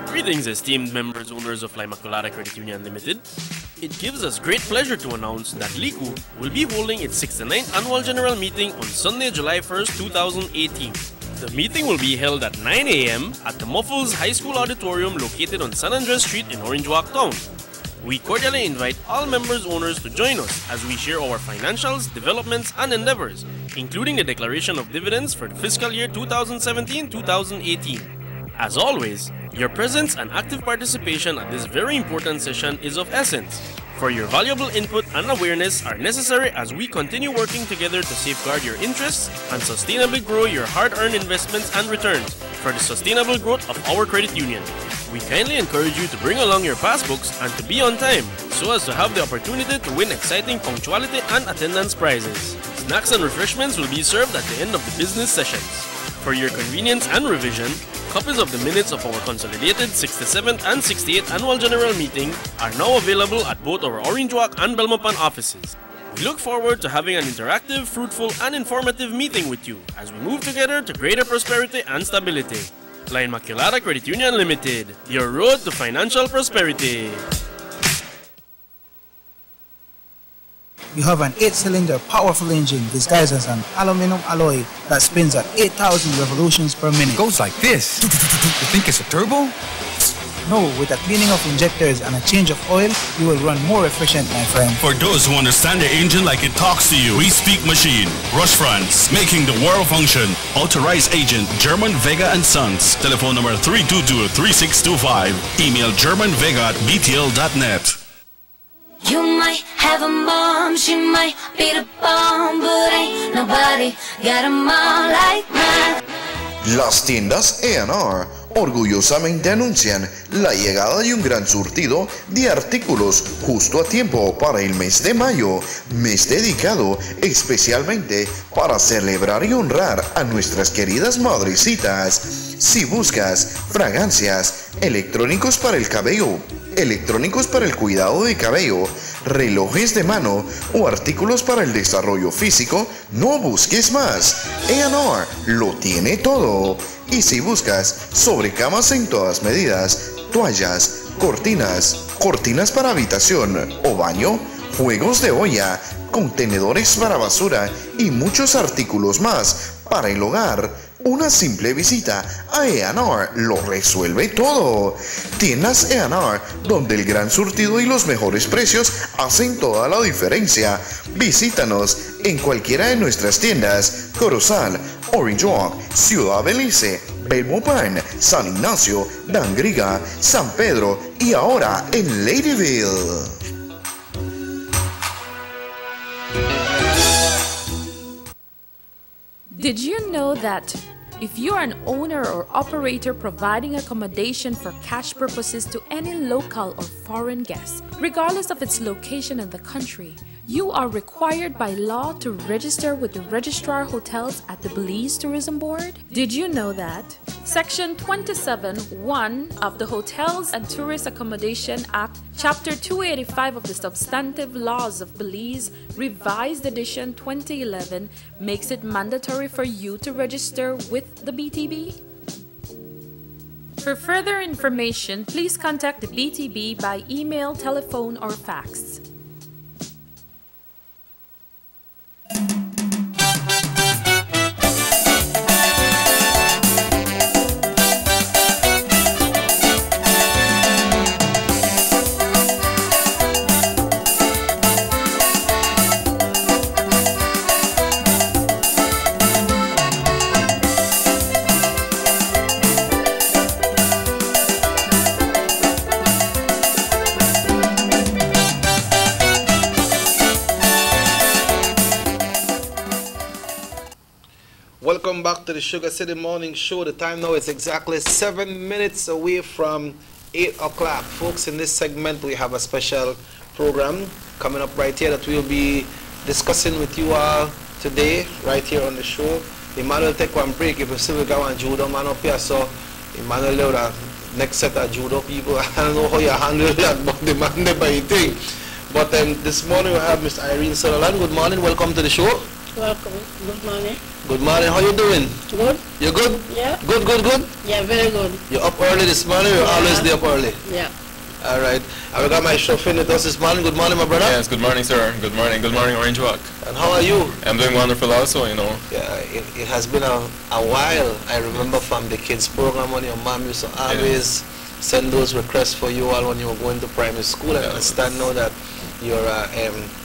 Greetings, esteemed members, owners of La Immaculata Credit Union Limited. It gives us great pleasure to announce that LICU will be holding its 69th annual general meeting on Sunday, July 1st, 2018. The meeting will be held at 9 a.m. at the Muffles High School Auditorium located on San Andres Street in Orange Walk Town. We cordially invite all members owners to join us as we share our financials, developments, and endeavors, including the declaration of dividends for the fiscal year 2017-2018. As always, your presence and active participation at this very important session is of essence, for your valuable input and awareness are necessary as we continue working together to safeguard your interests and sustainably grow your hard-earned investments and returns for the sustainable growth of our credit union. We kindly encourage you to bring along your passbooks and to be on time so as to have the opportunity to win exciting punctuality and attendance prizes. Snacks and refreshments will be served at the end of the business sessions. For your convenience and revision, copies of the minutes of our consolidated 67th and 68th annual general meeting are now available at both our Orange Walk and Belmopan offices. We look forward to having an interactive, fruitful, and informative meeting with you as we move together to greater prosperity and stability. La Immaculata Credit Union Limited, your road to financial prosperity. You have an 8-cylinder powerful engine disguised as an aluminum alloy that spins at 8,000 revolutions per minute. Goes like this. You think it's a turbo? No, with a cleaning of injectors and a change of oil, you will run more efficient, my friend. For those who understand the engine like it talks to you, we speak machine. Rush France, making the world function. Authorized agent, German Vega & Sons. Telephone number 322-3625. Email germanvega@btl.net. You might have a mom, she might be the bomb, but ain't nobody got a mom like mine. Las tiendas A&R orgullosamente anuncian la llegada de un gran surtido de artículos justo a tiempo para el mes de mayo, mes dedicado especialmente para celebrar y honrar a nuestras queridas madrecitas. Si buscas fragancias, electrónicos para el cabello, electrónicos para el cuidado de cabello, relojes de mano o artículos para el desarrollo físico, no busques más. A&R lo tiene todo. Y si buscas sobrecamas en todas medidas, toallas, cortinas para habitación o baño, juegos de olla, contenedores para basura y muchos artículos más para el hogar, una simple visita a A&R lo resuelve todo. Tiendas A&R, donde el gran surtido y los mejores precios hacen toda la diferencia. Visítanos en cualquiera de nuestras tiendas: Corozal, Orange Walk, Ciudad Belice, Belmopan, San Ignacio, Dangriga, San Pedro y ahora en Ladyville. Did you know that if you are an owner or operator providing accommodation for cash purposes to any local or foreign guest, regardless of its location in the country, you are required by law to register with the Registrar Hotels at the Belize Tourism Board? Did you know that? Section 27(1) of the Hotels and Tourist Accommodation Act, Chapter 285 of the Substantive Laws of Belize, Revised Edition 2011, makes it mandatory for you to register with the BTB. For further information, please contact the BTB by email, telephone, or fax. Welcome back to the Sugar City Morning Show. The time now is exactly 7 minutes away from 8 o'clock. Folks, in this segment we have a special program coming up right here that we'll be discussing with you all today, right here on the show. Emmanuel take one break. If you see we got one judo man up here, so Emmanuel the next set of judo people. I don't know how you handle that, but the man never eating. But this morning we have Miss Irene Sutherland. Good morning, welcome to the show. Welcome. Good morning. Good morning, how you doing? Good. You good? Yeah. Good, good, good? Yeah, very good. You're up early this morning, you're always there up early? Yeah. Alright. I got my chauffeur with us this morning. Good morning, my brother. Yes, good morning, sir. Good morning. Good morning, Orange Walk. And how are you? I'm doing wonderful also, you know. Yeah, it has been a while. I remember from the kids program when your mom used to always send those requests for you all when you were going to primary school. I understand now that you're a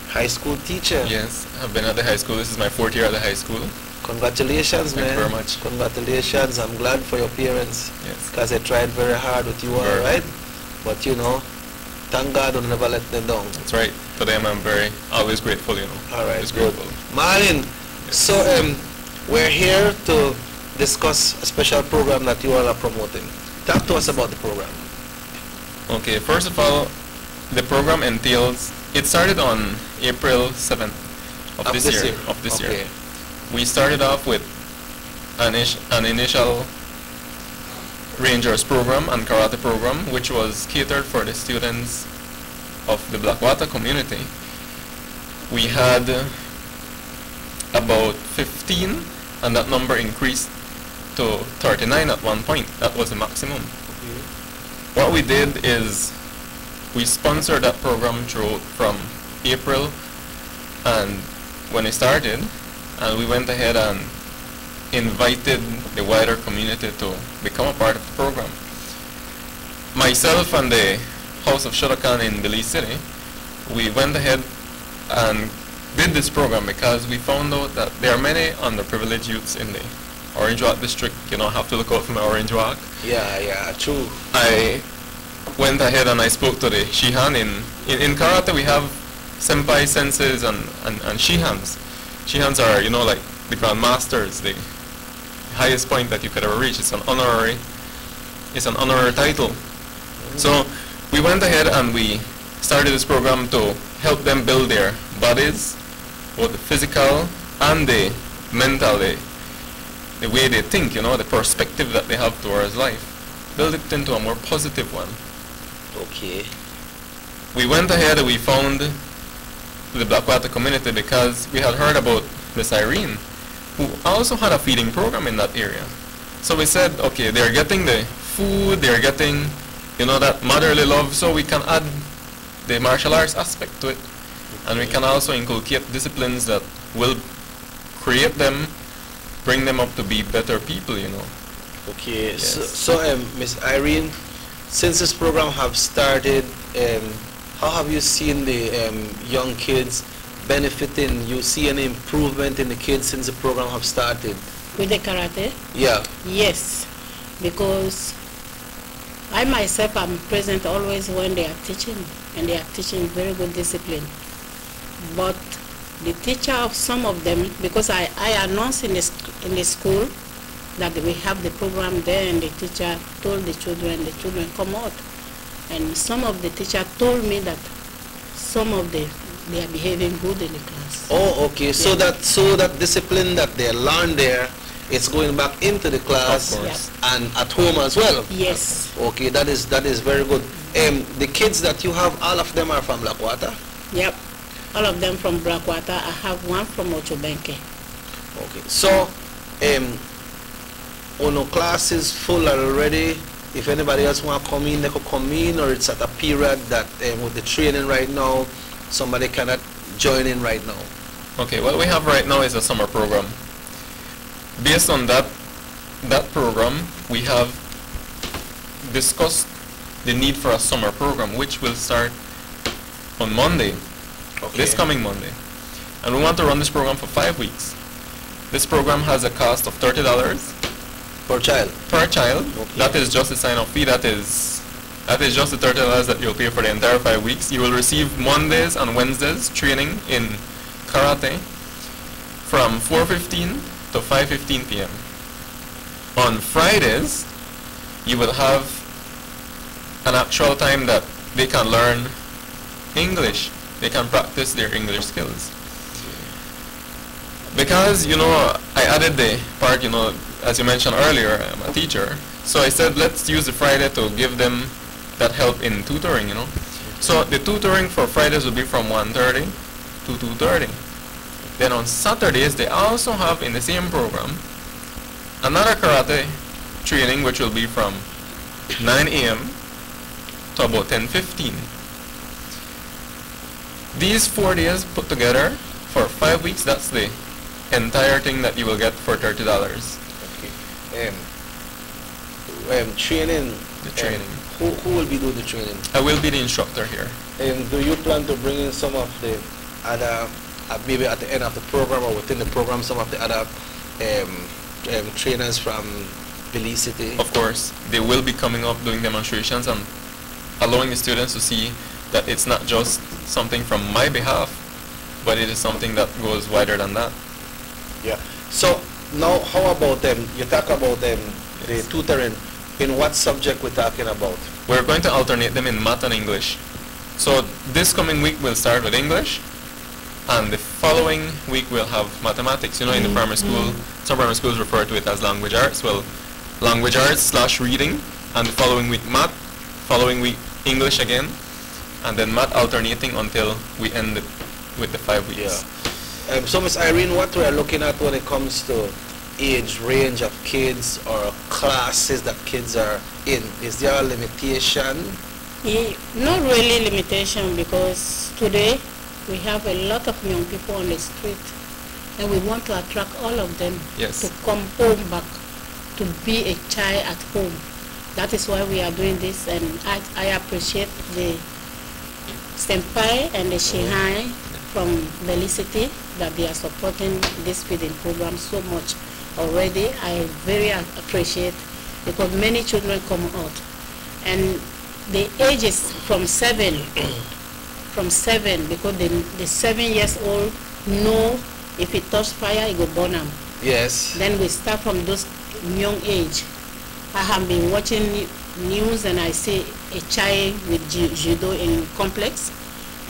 high school teacher. Yes, I've been at the high school. This is my 4th year at the high school. Congratulations, man. Thank you very much. Congratulations. I'm glad for your parents. Yes. Because they tried very hard with you all, right? But you know, thank God will never let them down. That's right. For them, I'm always grateful, you know. All right, always good. grateful. Marlon, so we're here to discuss a special program that you all are promoting. Talk to us about the program. Okay, first of all, the program entails, it started on April 7th of this year. We started off with an initial Rangers program and karate program, which was catered for the students of the Blackwater community. We had about 15, and that number increased to 39 at one point. That was the maximum. What we did is we sponsored that program from April, and when it started, and we went ahead and invited the wider community to become a part of the program. Myself and the House of Shotokan in Belize City, we went ahead and did this program because we found out that there are many underprivileged youths in the Orange Walk district. You know, have to look out for my Orange Walk. Yeah, true. I went ahead and I spoke to the Shihan. In karate we have senpai, senseis, and Shihans. Shihans are, you know, like the grandmasters, the highest point that you could ever reach. It's an honorary title. So we went ahead and we started this program to help them build their bodies, both the physical and the mental, the way they think, you know, the perspective that they have towards life. Build it into a more positive one. Okay. We went ahead and we found the Blackwater community because we had heard about Miss Irene, who also had a feeding program in that area. So we said, okay, they're getting the food, they're getting, you know, that motherly love, so we can add the martial arts aspect to it. And we can also inculcate disciplines that will create them, bring them up to be better people, you know. Okay, yes. so Miss Irene, since this program have started, how have you seen the young kids benefiting? You see any improvement in the kids since the program have started? With the karate? Yeah. Yes, because I myself am present always when they are teaching, and they are teaching very good discipline. But the teacher of some of them, because I announced in the school that we have the program there, and the teacher told the children come out. And some of the teachers told me that some of they are behaving good in the class. Oh, okay. Yeah. So that discipline that they learn there, it's going back into the class and at home as well. Yes. Okay, that is very good. The kids that you have, all of them are from Blackwater? Yep. All of them from Blackwater. I have one from Ochobenke. Okay. So, Ono class is full already. If anybody else want to come in, they could come in, or it's at a period that with the training right now, somebody cannot join in right now. Okay, what we have right now is a summer program. Based on that program, we have discussed the need for a summer program, which will start on Monday, this coming Monday. And we want to run this program for 5 weeks. This program has a cost of $30 per child. Per child. Okay. That is just the sign-up fee. That is just the $30 that you'll pay for the entire 5 weeks. You will receive Mondays and Wednesdays training in karate from 4:15 to to 5:15 p.m. On Fridays, you will have an actual time that they can learn English. They can practice their English skills. Because, you know, I added the part, you know, as you mentioned earlier, I'm a teacher. So I said, let's use the Friday to give them that help in tutoring, you know. So the tutoring for Fridays will be from 1:30 to 2:30. Then on Saturdays, they also have in the same program another karate training, which will be from 9 a.m. to about 10:15. These 4 days put together for 5 weeks, that's the entire thing that you will get for $30. Okay. Training. The training. Who will be doing the training? I will be the instructor here. And do you plan to bring in some of the other, maybe at the end of the program or within the program, some of the other trainers from Belize City? Of course, they will be coming up doing demonstrations and allowing the students to see that it's not just something from my behalf, but it is something that goes wider than that. Yeah. So now, how about them? You talk about them, the tutoring. In what subject we're talking about? We're going to alternate them in math and English. So this coming week we'll start with English, and the following week we'll have mathematics. You know, in the primary school, some primary schools refer to it as language arts. Well, language arts / reading, and the following week math, following week English again, and then math alternating until we end it with the 5 weeks. Yeah. So Ms. Irene, what we are looking at when it comes to age range of kids or classes that kids are in, is there a limitation? Not really limitation, because today we have a lot of young people on the street, and we want to attract all of them to come home back, to be a child at home. That is why we are doing this, and I appreciate the Senpai and the Shihai from Belize City that they are supporting this feeding program so much already. I very appreciate, because many children come out, and the age is from 7, because the 7 years old know if it touch fire, it will burn them. Yes. Then we start from those young age. I have been watching news and I see a child with judo in complex,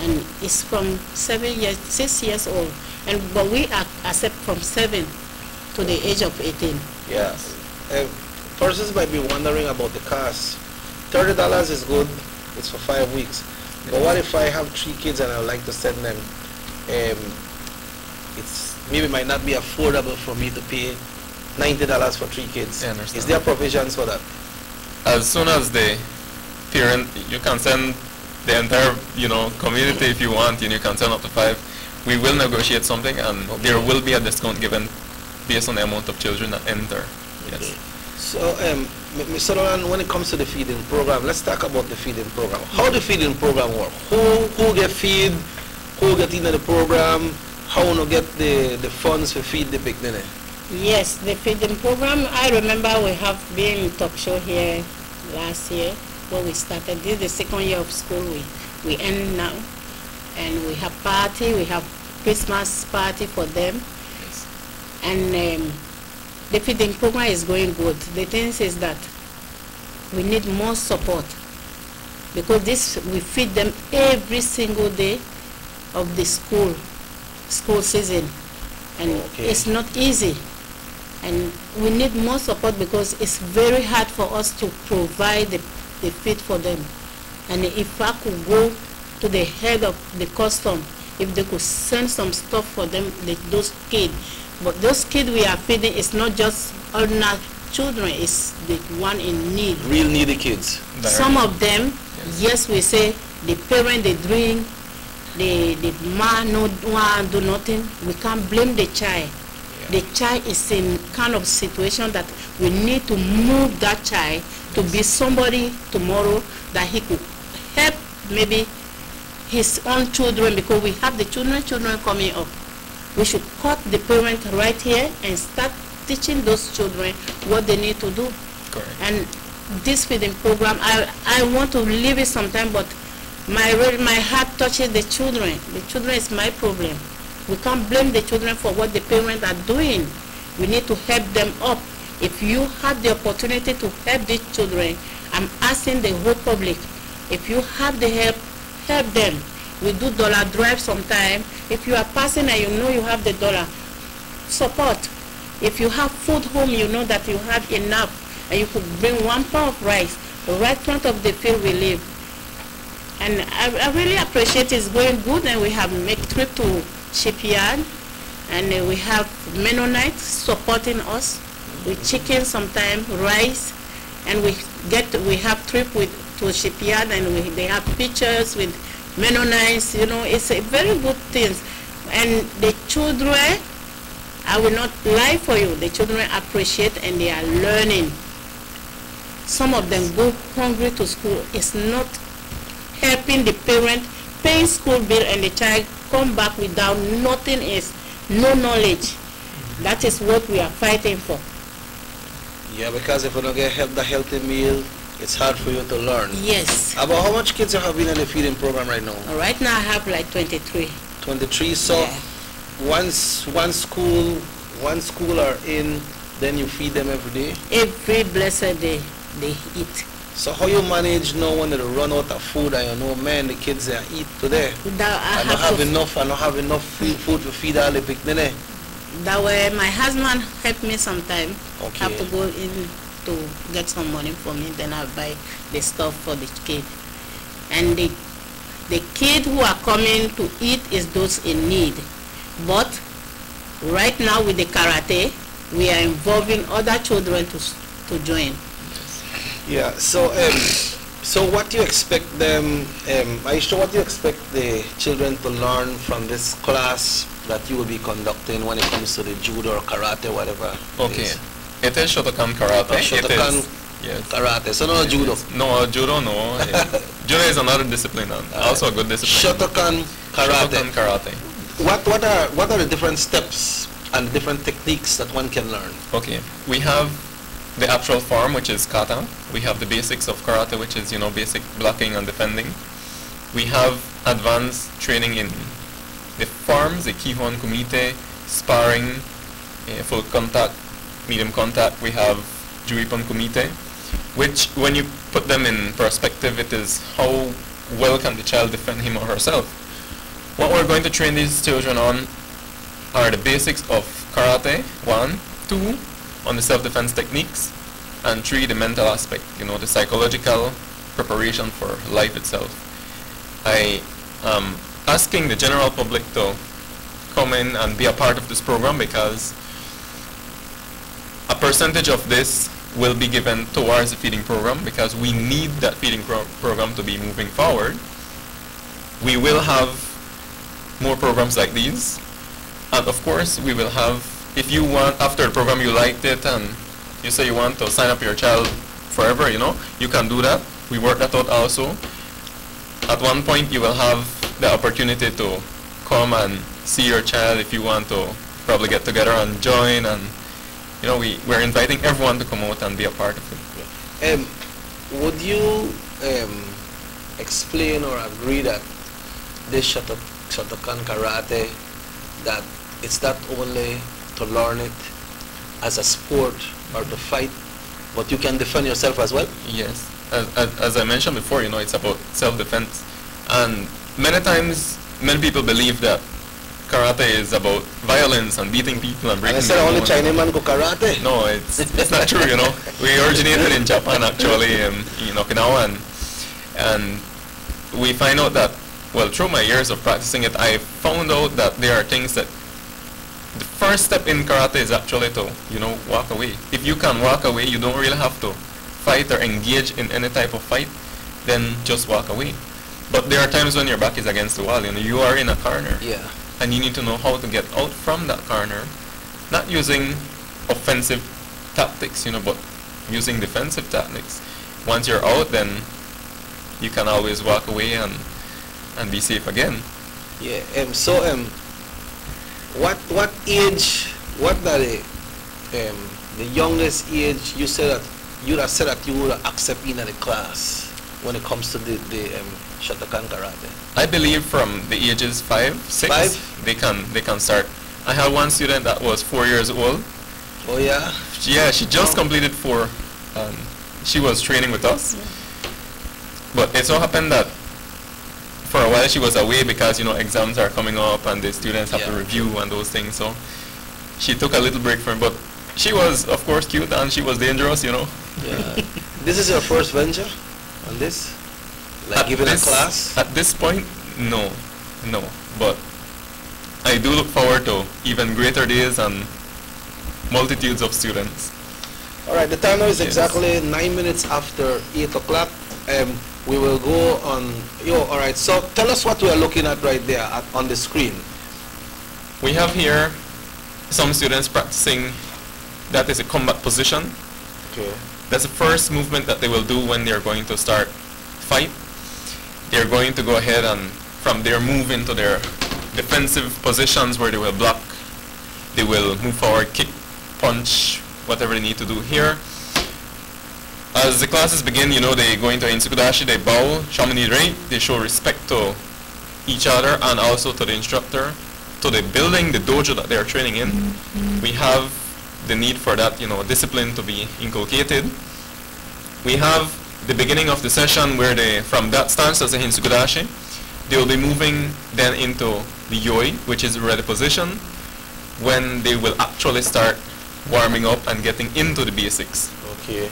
and it's from 6 years old, but we accept from 7 to the age of 18. Yes. Persons might be wondering about the cost. $30 is good, it's for 5 weeks. But what if I have 3 kids and I would like to send them? It's maybe might not be affordable for me to pay $90 for 3 kids. Is there provisions for that? As soon as the parent, you can send the entire, you know, community if you want, and you can send up to 5. We will negotiate something, and there will be a discount given based on the amount of children that enter. Yes. So, Mr. Roland, when it comes to the feeding program, let's talk about the feeding program. How the feeding program work? Who get feed? Who get into the program? How to get the funds to feed the big nene? Yes, the feeding program, I remember we have been in talk show here last year when we started. This is the 2nd year of school we end now. And we have party, we have Christmas party for them. Yes. And the feeding program is going good. The thing is that we need more support, because we feed them every single day of the school season, and it's not easy, and we need more support because it's very hard for us to provide the feed for them. And if I could go to the head of the custom, if they could send some stuff for them, those kids. But those kids we are feeding is not just ordinary children, it's the one in need. Real needy kids. Some of them, yes, we say the parent, they drink, the man no one do nothing. We can't blame the child. The child is in kind of situation that we need to move that child to be somebody tomorrow that he could help maybe his own children, because we have the children coming up. We should cut the parent right here and start teaching those children what they need to do. Correct. And this feeding program, I want to leave it sometime, but my heart touches the children. The children is my problem. We can't blame the children for what the parents are doing. We need to help them up. If you have the opportunity to help these children, I'm asking the whole public, if you have the help, help them. We do dollar drive sometime. If you are passing and you know you have the dollar, support. If you have food home, you know that you have enough, and you could bring 1 pound of rice right in front of the field we live. And I really appreciate it's going good, and we have make trip to shipyard, and we have Mennonites supporting us with chicken, sometimes rice, and we have trip to shipyard, and they have pictures with Mennonites. You know, it's a very good thing. And the children, I will not lie for you, the children appreciate and they are learning. Some of them go hungry to school. It's not helping the parent paying school bill, and the child come back without nothing else, no knowledge. That is what we are fighting for. Yeah, because if you don't get the healthy meal, it's hard for you to learn. Yes. About how much kids you have been in the feeding program right now? Right now I have like 23. 23. So yeah. once one school are in, then you feed them every day? Every blessed day they eat. So how you manage now when they run out of food and you know, man, the kids they eat today? I don't have enough food to feed all the picnic. That way my husband help me sometime. Okay. Have to go in to get some money for me, then I buy the stuff for the kid. And the kid who are coming to eat is those in need. But right now with the karate, we are involving other children to join. Yeah, so what do you expect them, are you sure what do you expect the children to learn from this class that you will be conducting when it comes to the judo or karate, whatever? Okay, it is Shotokan karate. Shotokan karate, so no judo? No, judo no. Judo is another discipline, also a good discipline. Shotokan karate. Shotokan karate. What are the different steps and different techniques that one can learn? Okay, we have the actual form, which is kata. We have the basics of karate, which is, you know, basic blocking and defending. We have advanced training in the forms, the Kihon, Kumite, sparring, full contact, medium contact. We have Juippon Kumite, which when you put them in perspective, it is how well can the child defend him or herself. What we're going to train these children on are the basics of karate, 1, 2, on the self-defense techniques, and 3, the mental aspect, you know, the psychological preparation for life itself. I am asking the general public to come in and be a part of this program because a percentage of this will be given towards the feeding program because we need that feeding program to be moving forward. We will have more programs like these, and of course we will have, if you want, after the program you liked it and you say you want to sign up your child forever, you know, you can do that. We work that out also. At one point you will have the opportunity to come and see your child if you want to probably get together and join, and you know, we're inviting everyone to come out and be a part of it. Would you explain or agree that this Shotokan karate, that it's not only to learn it as a sport or to fight, but you can defend yourself as well? Yes, as I mentioned before, you know, it's about self-defense, and many times many people believe that karate is about violence and beating people and breaking. And I said only Chinese man go karate. No, it's not true. You know, we originated in Japan actually, in Okinawa, and we find out that, well, through my years of practicing it, I found out that there are things that the first step in karate is actually to, you know, walk away. If you can walk away, you don't really have to fight or engage in any type of fight, then just walk away. But there are times when your back is against the wall, you know, you are in a corner. Yeah. And you need to know how to get out from that corner, not using offensive tactics, you know, but using defensive tactics. Once you're out, then you can always walk away and be safe again. Yeah. What age? What are the youngest age you said that you have said that you would accept in the class when it comes to the Shotokan karate? I believe from the ages 5, 6, they can start. I had one student that was 4 years old, Oh yeah? Yeah, she just completed 4. She was training with us. But it so happened that for a while she was away because, you know, exams are coming up and the students have to review and those things. So she took a little break from it. But she was, of course, cute and she was dangerous, you know. Yeah. This is your first venture on this? Like giving a class? At this point, no. But I do look forward to even greater days and multitudes of students. Alright, the time now is exactly 9 minutes after 8 o'clock. We will go on. Alright, so tell us what we are looking at right there on the screen. We have here some students practicing, that is a combat position. Okay. That's the first movement that they will do when they're going to start fight. They're going to go ahead and from there move into their defensive positions where they will block. They will move forward, kick, punch, whatever they need to do here. As the classes begin, you know, they go into Insikudashi, they bow, Shamani Rei, they show respect to each other and also to the instructor, to the building, the dojo that they are training in. We have the need for that, you know, discipline to be inculcated. We have the beginning of the session where they, from that stance as a Insikudashi, they will be moving then into the Yoi, which is the ready position, when they will actually start warming up and getting into the basics. Okay.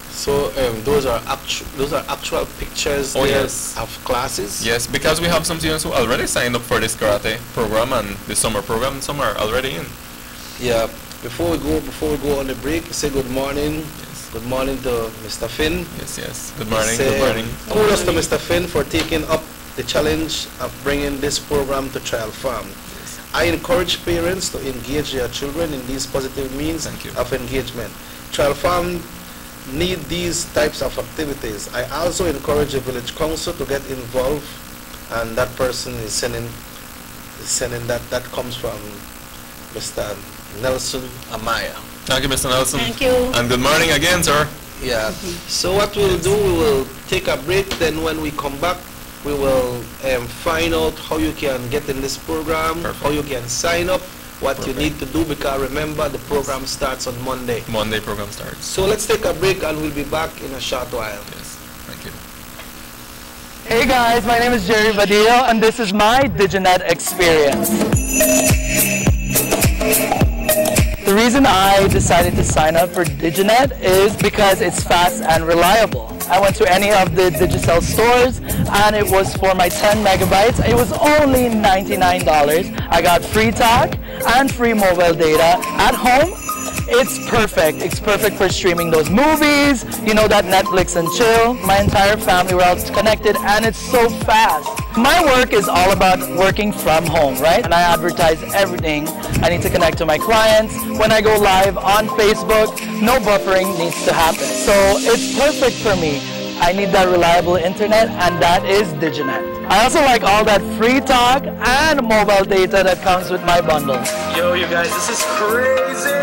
So those are actual pictures of classes? Yes, because we have some students who already signed up for this karate program and the summer program. Some are already in. Yeah. Before we go on the break, say good morning. Yes. Good morning to Mr. Finn. Yes. Good morning. Good morning. Kudos to Mr. Finn for taking up the challenge of bringing this program to Child Farm. Yes. I encourage parents to engage their children in these positive means of engagement. Child Farm need these types of activities. I also encourage the village council to get involved, and that person is sending that comes from Mr. Nelson Amaya. Thank you, Mr. Nelson. Thank you. And good morning again, sir. Yeah. So what we'll do, we will take a break. Then when we come back, we will find out how you can get in this program, how you can sign up, what you need to do, because remember the program starts on Monday. Monday program starts. So let's take a break and we'll be back in a short while. Yes, thank you. Hey guys, my name is Jerry Vadillo and this is my Diginet experience. The reason I decided to sign up for Diginet is because it's fast and reliable. I went to any of the Digicel stores and it was for my 10 megabytes. It was only $99. I got free talk and free mobile data at home. It's perfect. It's perfect for streaming those movies, you know, that Netflix and chill. My entire family were all connected and it's so fast. My work is all about working from home, right? And I advertise everything. I need to connect to my clients. When I go live on Facebook, no buffering needs to happen. So it's perfect for me. I need that reliable internet, and that is Diginet. I also like all that free talk and mobile data that comes with my bundle. Yo, you guys, this is crazy!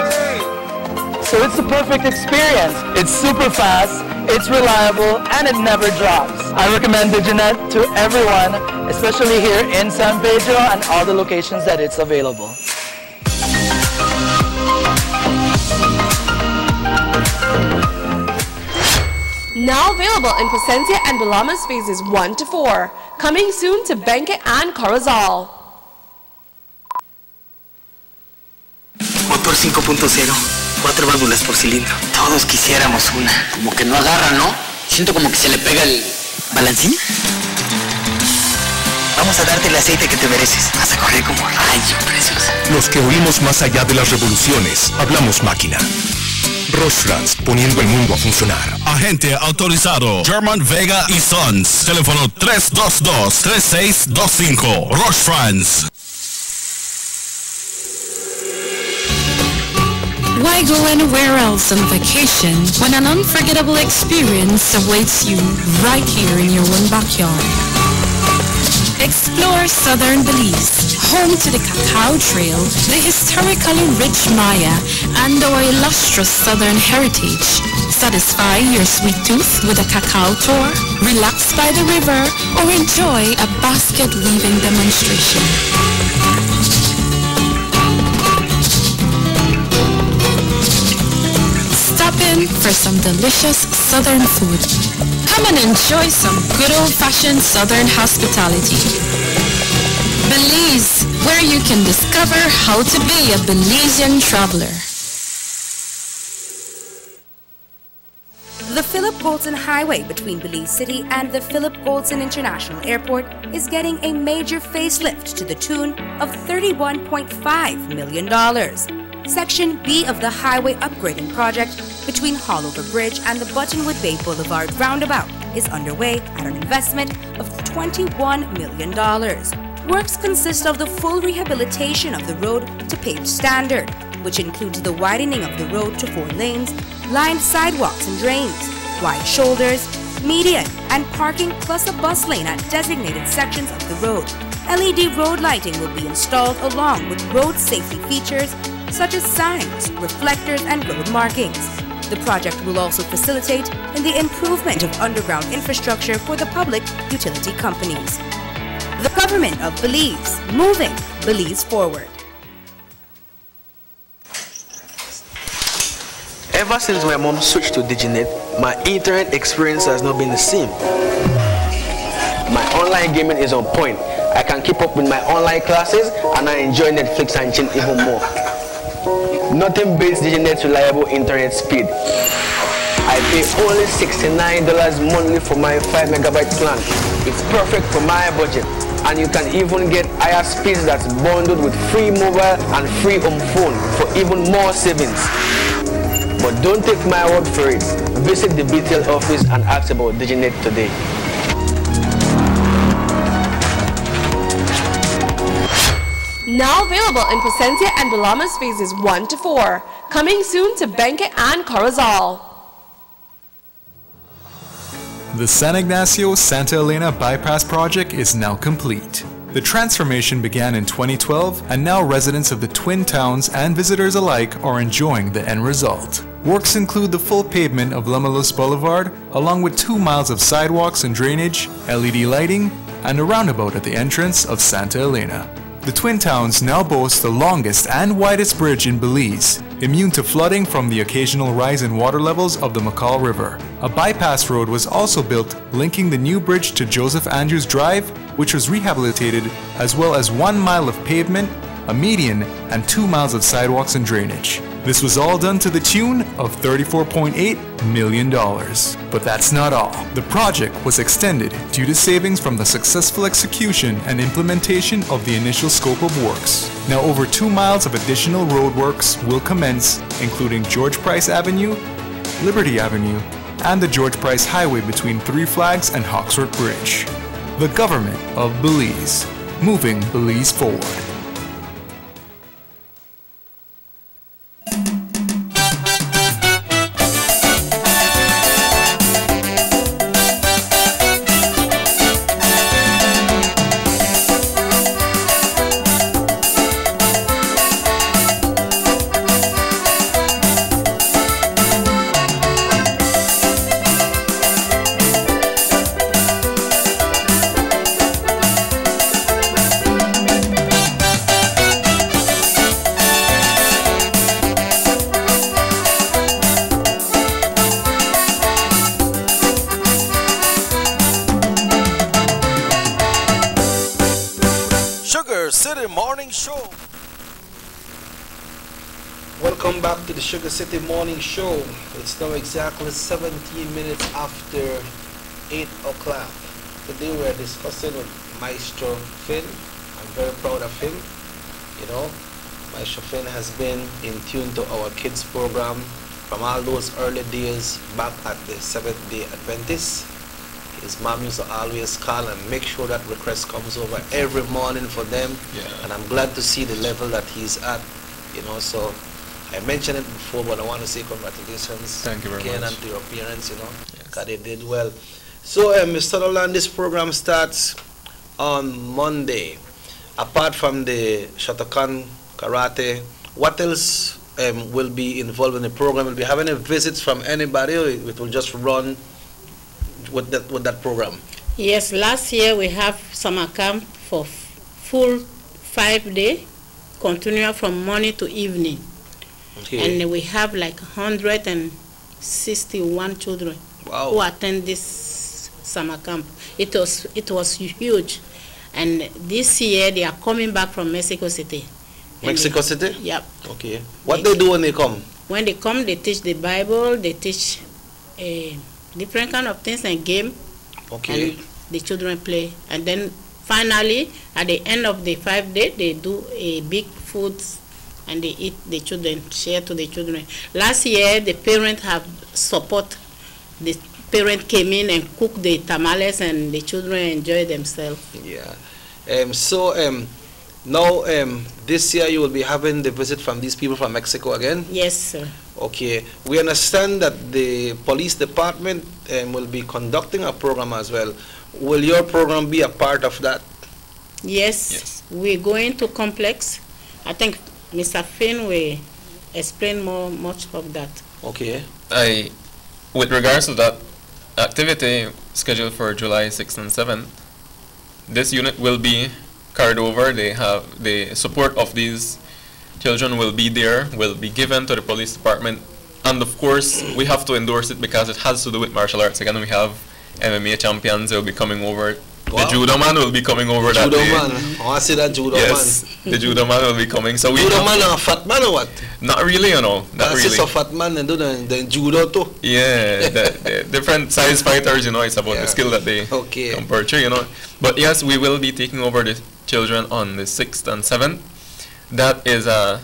So it's the perfect experience. It's super fast, it's reliable, and it never drops. I recommend Diginet to everyone, especially here in San Pedro and all the locations that it's available. Now available in Placencia and Bulamas phases 1 to 4. Coming soon to Benque and Corozal. Motor 5.0, 4 válvulas por cilindro. Todos quisiéramos una. Como que no agarra, ¿no? Siento como que se le pega el balancín. Vamos a darte el aceite que te mereces. Vas a correr como rayo, preciosa. Los que oímos más allá de las revoluciones, hablamos máquina. Rostrands, poniendo el mundo a funcionar. Agente autorizado German Vega y Sons. Teléfono 322-3625. Rostrands. Why go anywhere else on vacation when an unforgettable experience awaits you right here in your own backyard? Explore southern Belize, home to the Cacao Trail, the historically rich Maya, and our illustrious southern heritage. Satisfy your sweet tooth with a cacao tour, relax by the river, or enjoy a basket weaving demonstration. hungry for some delicious Southern food? Come and enjoy some good old-fashioned Southern hospitality. Belize, where you can discover how to be a Belizean traveler. The Philip Goldson Highway between Belize City and the Philip Goldson International Airport is getting a major facelift to the tune of $31.5 million. Section B of the highway upgrading project between Haulover Bridge and the Buttonwood Bay Boulevard roundabout is underway at an investment of $21 million. Works consist of the full rehabilitation of the road to paved standard, which includes the widening of the road to 4 lanes, lined sidewalks and drains, wide shoulders, median, and parking plus a bus lane at designated sections of the road. LED road lighting will be installed along with road safety features such as signs, reflectors, and road markings. The project will also facilitate in the improvement of underground infrastructure for the public utility companies. The Government of Belize, moving Belize forward. Ever since my mom switched to DigiNet, my internet experience has not been the same. My online gaming is on point. I can keep up with my online classes and I enjoy Netflix and chill even more. Nothing beats DigiNet's reliable internet speed. I pay only $69 monthly for my 5 megabyte plan. It's perfect for my budget. And you can even get higher speeds that's bundled with free mobile and free home phone for even more savings. But don't take my word for it. Visit the BTL office and ask about DigiNet today. Now available in Placencia and Belamas phases 1 to 4. Coming soon to Benque and Corozal. The San Ignacio-Santa Elena Bypass project is now complete. The transformation began in 2012, and now residents of the Twin Towns and visitors alike are enjoying the end result. Works include the full pavement of Lamalus Boulevard, along with 2 miles of sidewalks and drainage, LED lighting, and a roundabout at the entrance of Santa Elena. The Twin Towns now boast the longest and widest bridge in Belize, immune to flooding from the occasional rise in water levels of the McCall River. A bypass road was also built linking the new bridge to Joseph Andrews Drive, which was rehabilitated, as well as 1 mile of pavement, a median, and 2 miles of sidewalks and drainage. This was all done to the tune of $34.8 million. But that's not all. The project was extended due to savings from the successful execution and implementation of the initial scope of works. Now over 2 miles of additional roadworks will commence, including George Price Avenue, Liberty Avenue, and the George Price Highway between Three Flags and Hawksworth Bridge. The Government of Belize, moving Belize forward. City Morning Show. Welcome back to the Sugar City Morning Show. It's now exactly 17 minutes after 8 o'clock. Today we're discussing with Maestro Finn. I'm very proud of him. You know, Maestro Finn has been in tune to our kids program from all those early days back at the Seventh-day Adventist. His mom used to always call and make sure that request comes over every morning for them. Yeah. And I'm glad to see the level that he's at. You know, so I mentioned it before, but I want to say congratulations. Thank you very again much. And to your parents, you know, because they did well. So, Mr. Nolan, this program starts on Monday. Apart from the Shotokan Karate, what else will be involved in the program? Will we have any visits from anybody, or it will just run with that program? Yes, last year we have summer camp for full 5 days, continuous from morning to evening. Okay. And we have like 100 and 61 children who attend this summer camp. It was huge. And this year they are coming back from Mexico City. Mexico City? Yep. Okay. What they do when they come? When they come, they teach the Bible, they teach different kind of things and game. Okay. And the children play. And then finally, at the end of the 5 days, they do a big food and they eat, the children, share to the children. Last year, the parents have support. The parent came in and cooked the tamales and the children enjoy themselves. Yeah. Now, this year you will be having the visit from these people from Mexico again? Yes, sir. Okay. We understand that the police department will be conducting a program as well. Will your program be a part of that? Yes. We're going to complex. I think Mr. Finn will explain much of that. Okay. With regards to that activity scheduled for July 6th and 7th, this unit will be carried over. They have the support of these children will be there, will be given to the police department, and of course we have to endorse it because it has to do with martial arts. Again, we have MMA champions. They'll be coming over. Wow. The judo man will be coming over that day. Judo man. I want to see that judo man. The judo man will be coming. So we judo man a fat man or what? Not really, you know. Not really. A fat man and do the judo too. Yeah, the different size fighters, you know, it's about the skill that they can portray, you know. But yes, we will be taking over the children on the 6th and 7th. That is an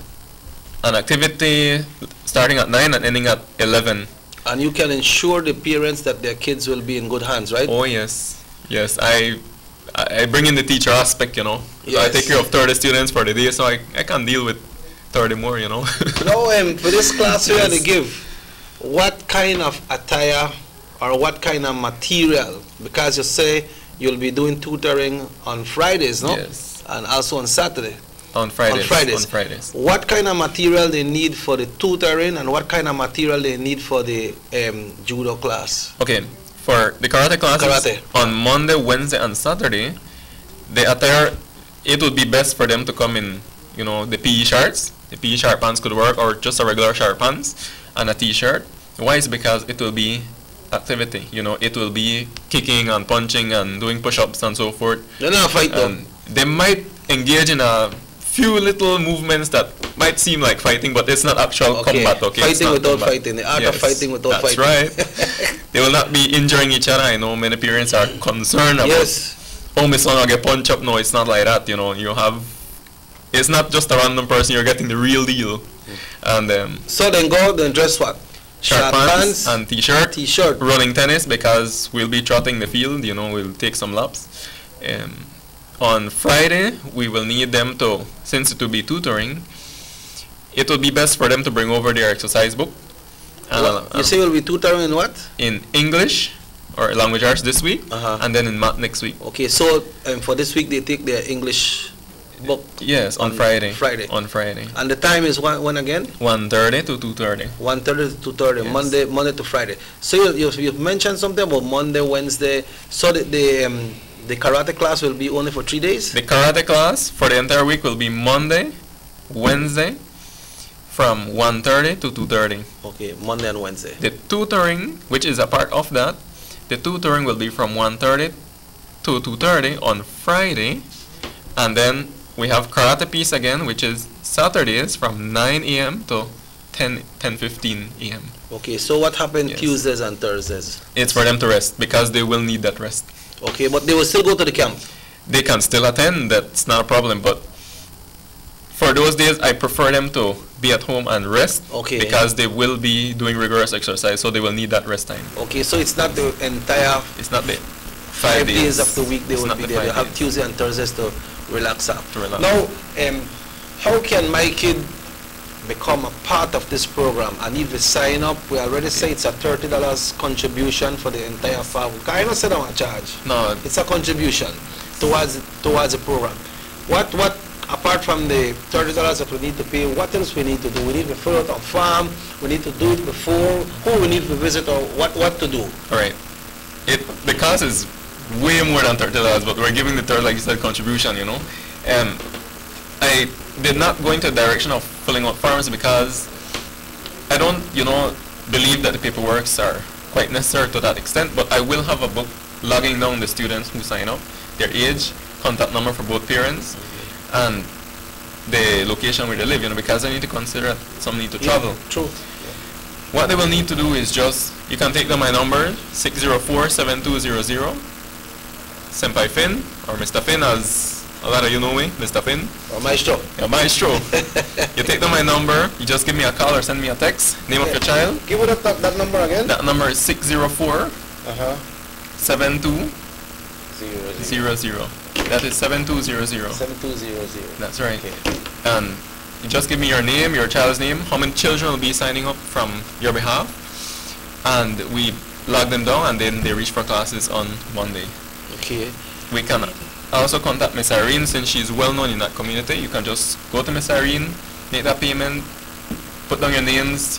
activity starting at 9 and ending at 11. And you can ensure the parents that their kids will be in good hands, right? Oh yes. Yes, I bring in the teacher aspect, you know. Yes. I take care of 30 students for the day, so I can't deal with 30 more, you know. Now, for this class here they give, what kind of attire or what kind of material? Because you say you'll be doing tutoring on Fridays, no? Yes. And also on Saturday. On Fridays. On Fridays. What kind of material they need for the tutoring and what kind of material they need for the judo class? Okay. For the karate classes, on Monday, Wednesday, and Saturday, the attire, it would be best for them to come in, you know, the PE shirts. The PE shirt pants could work, or just a regular shirt pants and a t-shirt. Why? Is because it will be activity, you know, it will be kicking and punching and doing push-ups and so forth. They're not fight though. They might engage in a few little movements that might seem like fighting, but it's not actual combat. Okay, fighting without fighting, the art of fighting without fighting. That's right. They will not be injuring each other. I know many parents are concerned about, oh, my son will get punched up. No, it's not like that. You know, it's not just a random person. You're getting the real deal. And so then dress what? Shirt pants and t-shirt. Running tennis because we'll be trotting the field. You know, we'll take some laps. On Friday, we will need them to, since it will be tutoring, it will be best for them to bring over their exercise book. You say you'll be tutoring in what? In English or language arts this week, and then in math next week. Okay, so for this week they take their English book? Yes, on Friday. On Friday. And the time is when again? 1:30 to 2:30. 1:30 to 2:30, yes. Monday to Friday. So you've mentioned something about Monday, Wednesday, so that the karate class will be only for 3 days? The karate class for the entire week will be Monday, Wednesday, from 1:30 to 2:30. Okay, Monday and Wednesday. The tutoring, which is a part of that, the tutoring will be from 1:30 to 2:30 on Friday. And then we have karate piece again, which is Saturdays from 9 a.m. to 10:15 a.m. Okay, so what happened Tuesdays and Thursdays? It's for them to rest because they will need that rest. Okay, but they will still go to the camp? They can still attend, that's not a problem, but for those days I prefer them to be at home and rest, because they will be doing rigorous exercise, so they will need that rest time. Okay, so it's not the entire... It's not the 5 days of the week they will be there. They have Tuesday and Thursdays to relax up. Now, how can my kid become a part of this program? I need to sign up. We already say it's a $30 contribution for the entire family. I don't say that charge. No, it's a contribution towards the program. What apart from the $30 that we need to pay, what else we need to do? We need to fill out a farm. We need to do it before. Who we need to visit, or what to do? All right. The cost is way more than $30, but we're giving the third, like you said, contribution. You know, I did not go into the direction of filling out forms because I don't, you know, believe that the paperwork are quite necessary to that extent, but I will have a book logging down the students who sign up, their age, contact number for both parents, and the location where they live, because I need to consider that some need to travel. True. What they will need to do is just, you can take down my number, 604-7200, Senpai Finn, or Mr. Finn, as a lot of you know me, Mr. Finn. Or Maestro. Yeah, Maestro. You take down my number, you just give me a call or send me a text, name of your child. Give it that number again. That number is 604 7200. That is 7200. 7200. That's right. Okay. And you just give me your name, your child's name, how many children will be signing up from your behalf, and we log them down, and then they reach for classes on Monday. Okay. We can also contact Miss Irene, since she's well known in that community. You can just go to Miss Irene, make that payment, put down your names,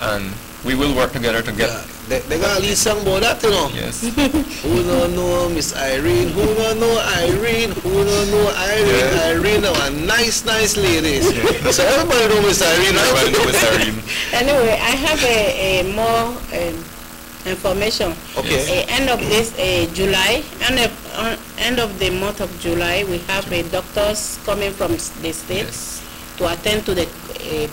and we will work together to get. Yeah, they got a lead song about that, Yes. Who don't know Miss Irene? Who don't know Irene? Who don't know Irene? Yeah. Irene, a nice ladies. Yeah. So everybody know Miss Irene. Everybody know Miss Irene. Anyway, I have a more information. Okay. End of this July, end of the month of July, we have doctors coming from the state to attend to the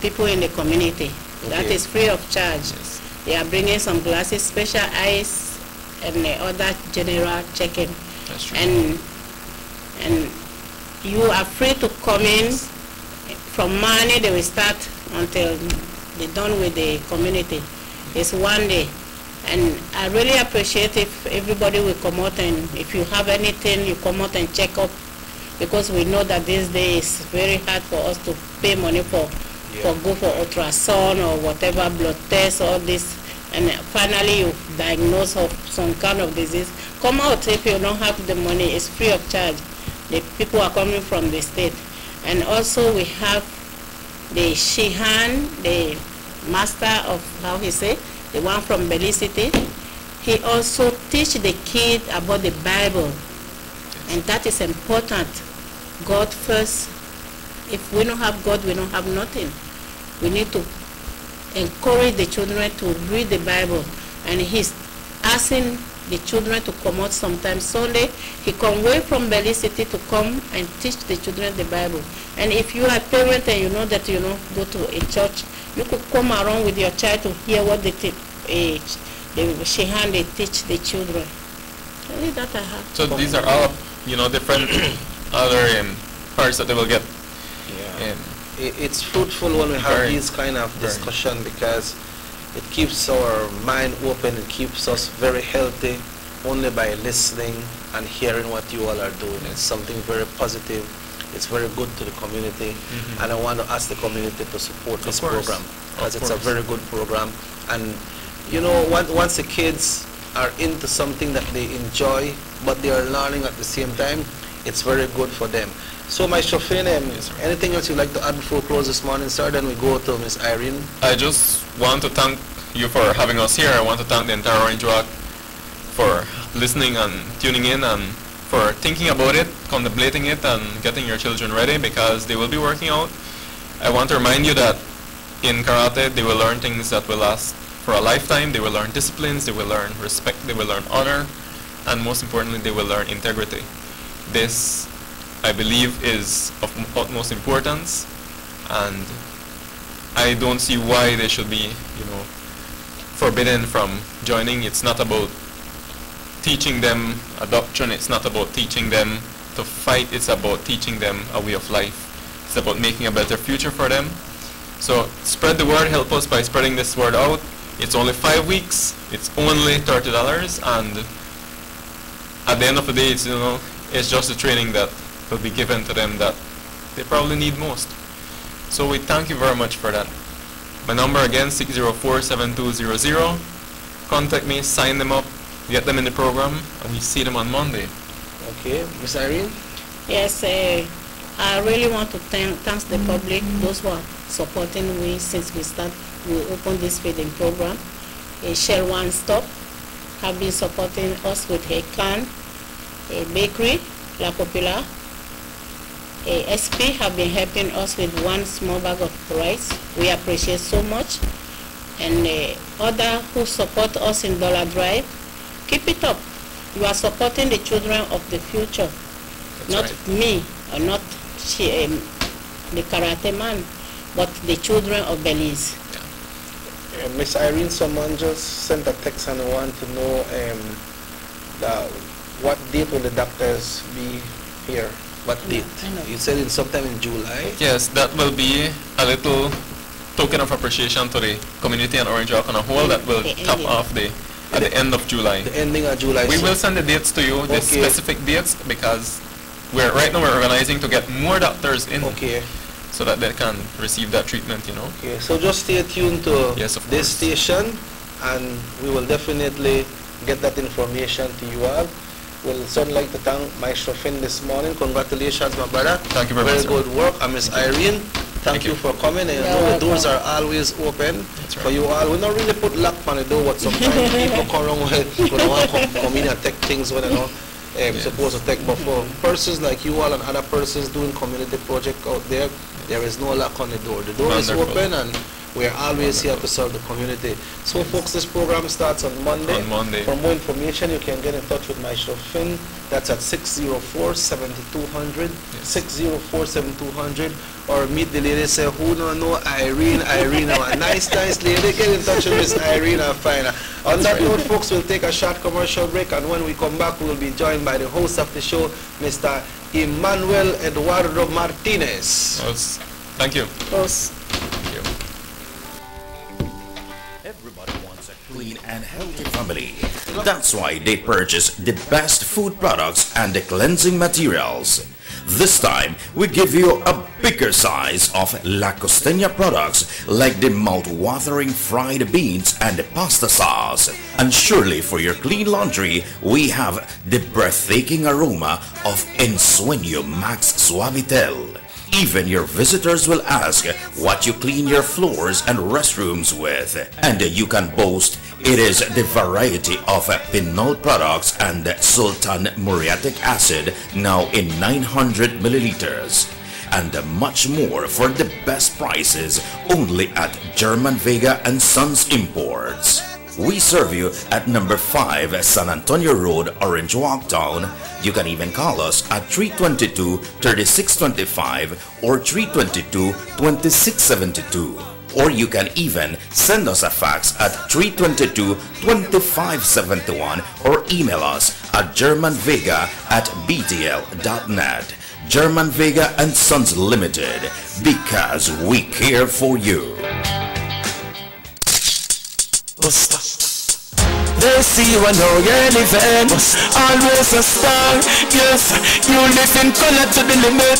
people in the community. Okay. That is free of charge. Yes. They are bringing some glasses, special eyes, and other general checking. That's true. And you are free to come in. From Monday they will start until they're done with the community. It's 1 day. And I really appreciate if everybody will come out, and if you have anything, you come out and check up, because we know that these days it's very hard for us to pay money for go for ultrasound or whatever, blood test, all this, and finally you diagnose of some kind of disease. Come out. If you don't have the money, it's free of charge. The people are coming from the state. And also we have the Shihan, the master of, the one from Belize City. He also teach the kid about the Bible, and that is important. God first. If we don't have God, we don't have nothing. We need to encourage the children to read the Bible, and he's asking the children to come out sometime Sunday. He come away from Belize City to come and teach the children the Bible. And if you are a parent and you know that go to a church, you could come around with your child to hear what they teach the children. Only that I have. So these are all, different other parts that they will get. Yeah. It's fruitful when we have these kind of discussion, because it keeps our mind open, it keeps us very healthy only by listening and hearing what you all are doing. It's something very positive. It's very good to the community, and I want to ask the community to support this program, because it's a very good program. And once the kids are into something that they enjoy, but they are learning at the same time, it's very good for them. So, Maestro Finn, anything else you'd like to add before we close this morning, sir? Then we go to Miss Irene. I just want to thank you for having us here. I want to thank the entire Orange Walk for listening and tuning in, and for thinking about it, contemplating it, and getting your children ready, because they will be working out. I want to remind you that in karate, they will learn things that will last for a lifetime. They will learn disciplines, they will learn respect, they will learn honor, and most importantly, they will learn integrity. This, I believe, is of utmost importance, and I don't see why they should be, forbidden from joining. It's not about teaching them a doctrine, it's not about teaching them to fight, it's about teaching them a way of life. It's about making a better future for them. So spread the word, help us by spreading this word out. It's only 5 weeks, it's only $30, and at the end of the day, it's just a training that will be given to them that they probably need most. So we thank you very much for that. My number again, 604-7200. Contact me, sign them up, get them in the program, and we see them on Monday. Okay, Ms. Irene? Yes, I really want to thank the public, those who are supporting me since we opened this feeding program. Shell One Stop have been supporting us with a can, a bakery, La Popular. SP have been helping us with 1 small bag of rice. We appreciate so much. And other who support us in Dollar Drive, keep it up. You are supporting the children of the future. That's not right. Me, or not the karate man, but the children of Belize. Miss Irene, someone just sent a text and want to know what date will the doctors be here? What date? You said in sometime in July? Yes, that will be a little token of appreciation to the community and Orange Walk on a whole that will top off at the end of July. The ending of July. We will send the dates to you, the specific dates, because right now we're organizing to get more doctors in. Okay. So that they can receive that treatment, you know. Okay, so just stay tuned to this station and we will definitely get that information to you all. We'll certainly like to thank Maestro Finn this morning. Congratulations, my brother. Thank you very much. Very good work. And Miss Irene, thank you for coming. And the doors are always open for you all. We don't really put lock on the door, but sometimes people come around with come in and take things when supposed to take. But for persons like you all and other persons doing community project out there, there is no lock on the door. The door is open and we are always here to serve the community. So folks, this program starts on Monday. For more information, you can get in touch with Maestro Finn. That's at 604-7200, 604-7200, or meet the lady, say, who don't know Irene, a nice lady. Get in touch with Miss Irene and find her. On that note, folks, we'll take a short commercial break, and when we come back, we'll be joined by the host of the show, Mr. Emmanuel Eduardo Martinez. Thank you. Everybody wants a clean and healthy family. That's why they purchase the best food products and the cleansing materials. This time, we give you a bigger size of La Costeña products like the mouth-watering fried beans and the pasta sauce. And surely for your clean laundry, we have the breathtaking aroma of Ensueño Max Suavitel. Even your visitors will ask what you clean your floors and restrooms with. And you can boast it is the variety of Pinol products and Sultan muriatic acid now in 900 milliliters. And much more for the best prices only at German Vega and Sons Imports. We serve you at number 5 San Antonio Road, Orange Walk Town. You can even call us at 322-3625 or 322-2672. Or you can even send us a fax at 322-2571 or email us at germanvega@btl.net. German Vega and Sons Limited, because we care for you. They see you and know you're living. Always a star, yes. You live in color to the limit.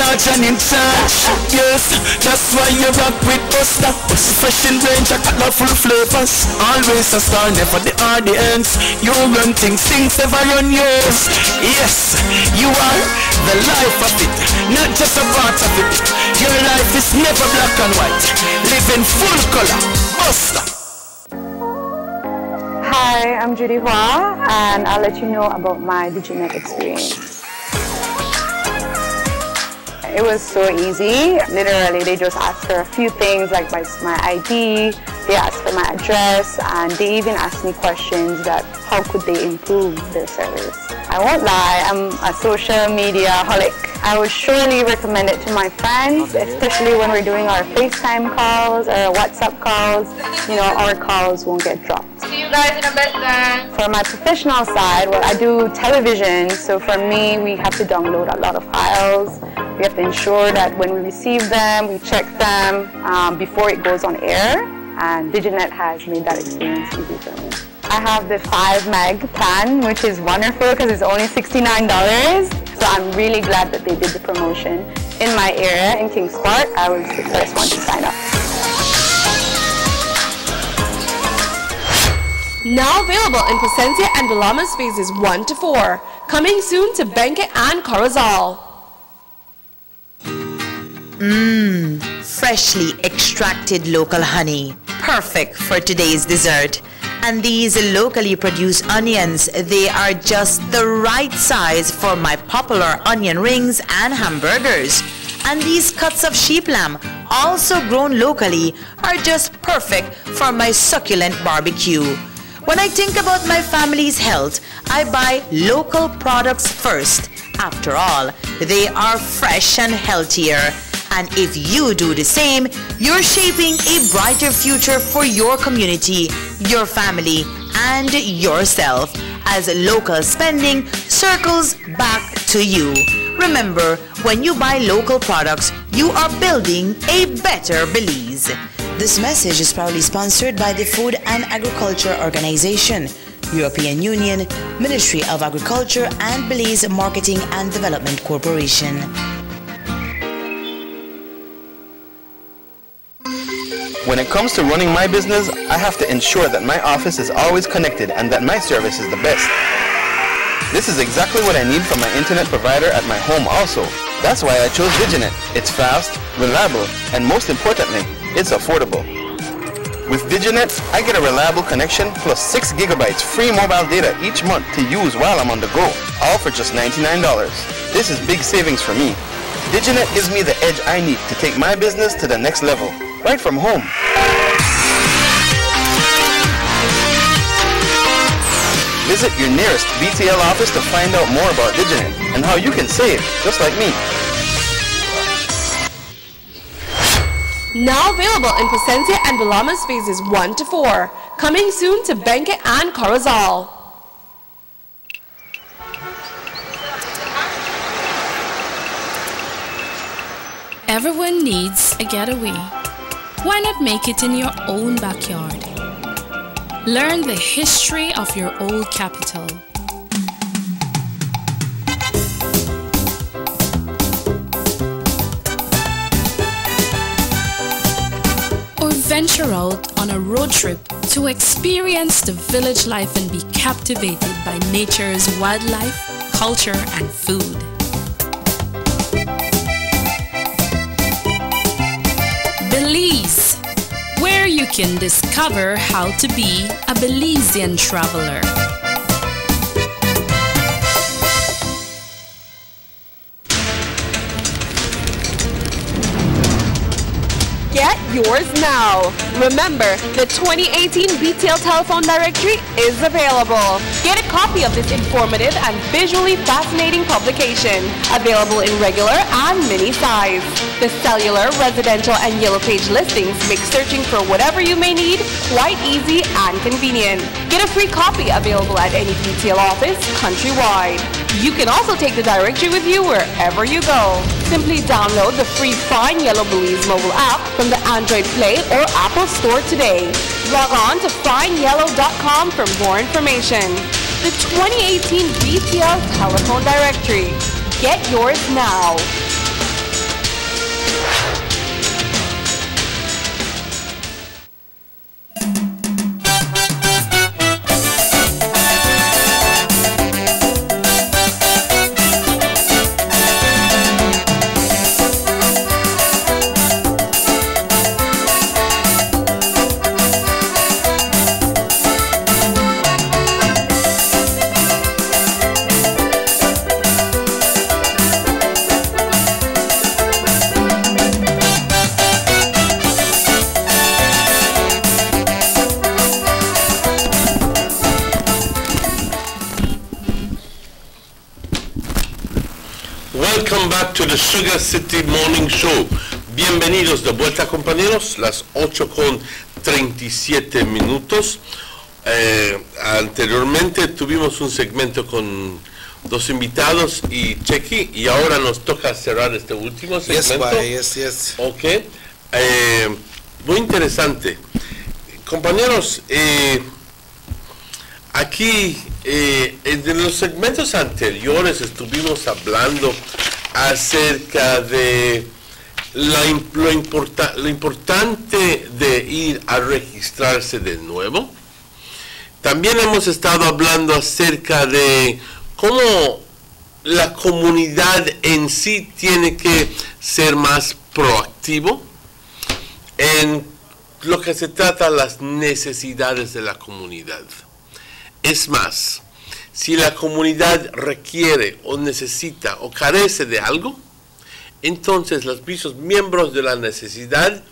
Large and in charge, yes. That's why you rock with Buster. Fresh in range, a colorful flavors. Always a star, never the audience. You run things never run yours. Yes, you are the life of it, not just a part of it. Your life is never black and white. Live in full color, Buster. Hi, I'm Judy Hua, and I'll let you know about my DigiNet experience. It was so easy. Literally, they just asked for a few things like my ID, they asked for my address, and they even asked me questions that how could they improve their service. I won't lie, I'm a social media holic. I would surely recommend it to my friends, especially when we're doing our FaceTime calls or WhatsApp calls. You know, our calls won't get dropped. See you guys in a bit then. For my professional side, well, I do television, so for me, we have to download a lot of files. We have to ensure that when we receive them, we check them before it goes on air, and DigiNet has made that experience easy for me. I have the 5 meg plan, which is wonderful because it's only $69. So I'm really glad that they did the promotion in my area in Kings Park. I was the first one to sign up. Now available in Placencia and Belamas phases 1 to 4. Coming soon to Benque and Corozal. Freshly extracted local honey. Perfect for today's dessert. And these locally produced onions, they are just the right size for my popular onion rings and hamburgers. And these cuts of sheep lamb, also grown locally, are just perfect for my succulent barbecue. When I think about my family's health, I buy local products first. After all, they are fresh and healthier. And if you do the same, you're shaping a brighter future for your community, your family, and yourself, as local spending circles back to you. Remember, when you buy local products, you are building a better Belize. This message is proudly sponsored by the Food and Agriculture Organization, European Union, Ministry of Agriculture, and Belize Marketing and Development Corporation. When it comes to running my business, I have to ensure that my office is always connected and that my service is the best. This is exactly what I need from my internet provider at my home also. That's why I chose Diginet. It's fast, reliable, and most importantly, it's affordable. With Diginet, I get a reliable connection plus 6 gigabytes free mobile data each month to use while I'm on the go, all for just $99. This is big savings for me. Diginet gives me the edge I need to take my business to the next level, right from home. Visit your nearest BTL office to find out more about Diginet and how you can save, just like me. Now available in Placencia and Belamas phases 1 to 4. Coming soon to Benque and Corozal. Everyone needs a getaway. Why not make it in your own backyard? Learn the history of your old capital. Or venture out on a road trip to experience the village life and be captivated by nature's wildlife, culture, and food. Belize, where you can discover how to be a Belizean traveler. Get yours now. Remember, the 2018 BTL Telephone Directory is available. Get a copy of this informative and visually fascinating publication, available in regular and mini size. The cellular, residential, and yellow page listings make searching for whatever you may need quite easy and convenient. Get a free copy available at any BTL office countrywide. You can also take the directory with you wherever you go. Simply download the free Find Yellow Belize mobile app from the Android Play or Apple Store today. Log on to findyellow.com for more information. The 2018 BTL Telephone Directory. Get yours now. Welcome back to the Sugar City Morning Show. Bienvenidos de vuelta, compañeros. Las 8:37. Anteriormente tuvimos un segmento con dos invitados y Chequi, y ahora nos toca cerrar este último segmento. Yes. Ok. Muy interesante. Compañeros, aquí en los segmentos anteriores estuvimos hablando acerca de lo importante de ir a registrarse de nuevo. También hemos estado hablando acerca de cómo la comunidad en sí tiene que ser más proactivo en lo que se trata de las necesidades de la comunidad. Es más, si la comunidad requiere o necesita o carece de algo, entonces los mismos miembros de la necesidad,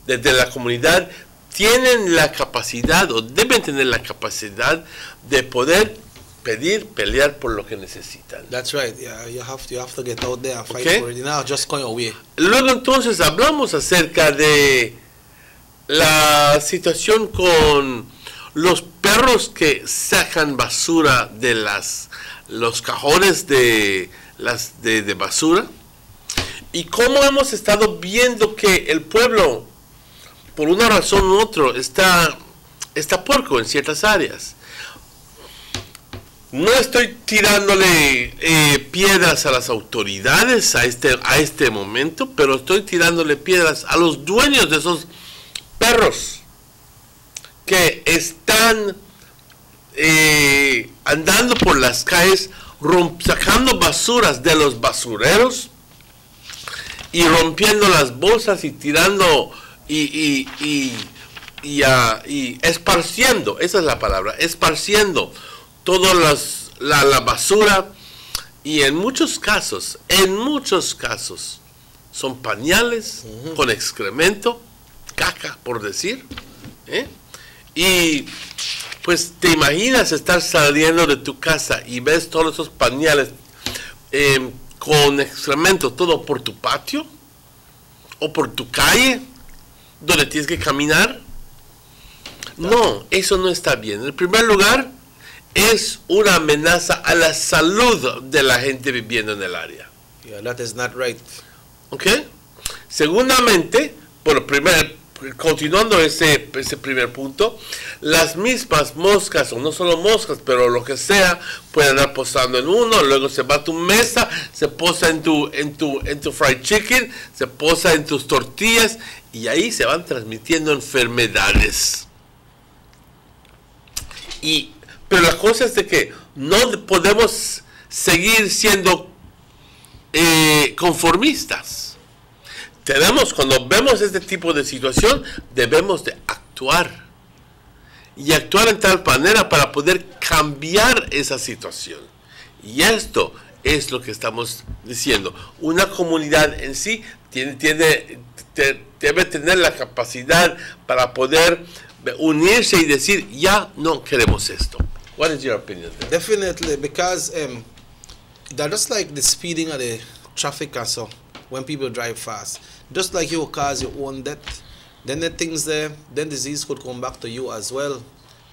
de la comunidad, tienen la capacidad o deben tener la capacidad de poder pedir, pelear por lo que necesitan. That's right. Yeah, you have to get out there and fight Okay. for it. You're not just going away. Luego entonces hablamos acerca de la situación con los perros que sacan basura de los cajones de basura, y cómo hemos estado viendo que el pueblo, por una razón u otra, está puerco en ciertas áreas. No estoy tirándole piedras a las autoridades a este momento, pero estoy tirándole piedras a los dueños de esos perros que están andando por las calles, sacando basuras de los basureros y rompiendo las bolsas y tirando y esparciendo, esa es la palabra, esparciendo toda la basura, y en muchos casos son pañales con excremento, caca por decir, y pues te imaginas estar saliendo de tu casa y ves todos esos pañales con excremento todo por tu patio o por tu calle donde tienes que caminar. No, eso no está bien. En primer lugar, es una amenaza a la salud de la gente viviendo en el área. Yeah, that is not right. ¿Ok? Segundamente, bueno, continuando ese primer punto, las mismas moscas, o no solo moscas, pero lo que sea, pueden andar posando en uno, luego se va a tu mesa, se posa en tu fried chicken, se posa en tus tortillas, y ahí se van transmitiendo enfermedades. Pero la cosa es de que no podemos seguir siendo conformistas. Cuando vemos este tipo de situación, debemos de actuar. Y actuar en tal manera para poder cambiar esa situación. Y esto es lo que estamos diciendo. Una comunidad en sí debe tener la capacidad para poder unirse y decir, ya no queremos esto. What is your opinion there? Definitely, because they're just like the speeding of the traffic and so when people drive fast. Just like you will cause your own death, then the things there, then disease could come back to you as well.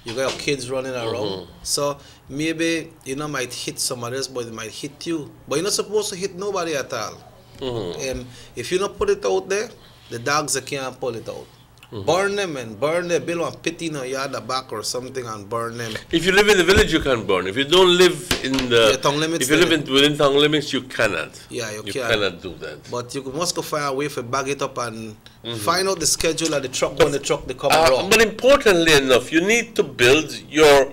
You got your kids running around. So maybe might hit somebody else, but it might hit you. But you're not supposed to hit nobody at all. If you don't put it out there, the dogs can't pull it out. Burn them and burn them, build a pit in your yard back or something and burn them. If you live in the village, you can burn. If you don't live in the, if you live within town limits, you cannot. Yeah, you cannot do that. But you must go find a way to bag it up and find out the schedule of the truck when the truck they come around. But importantly enough, you need to build your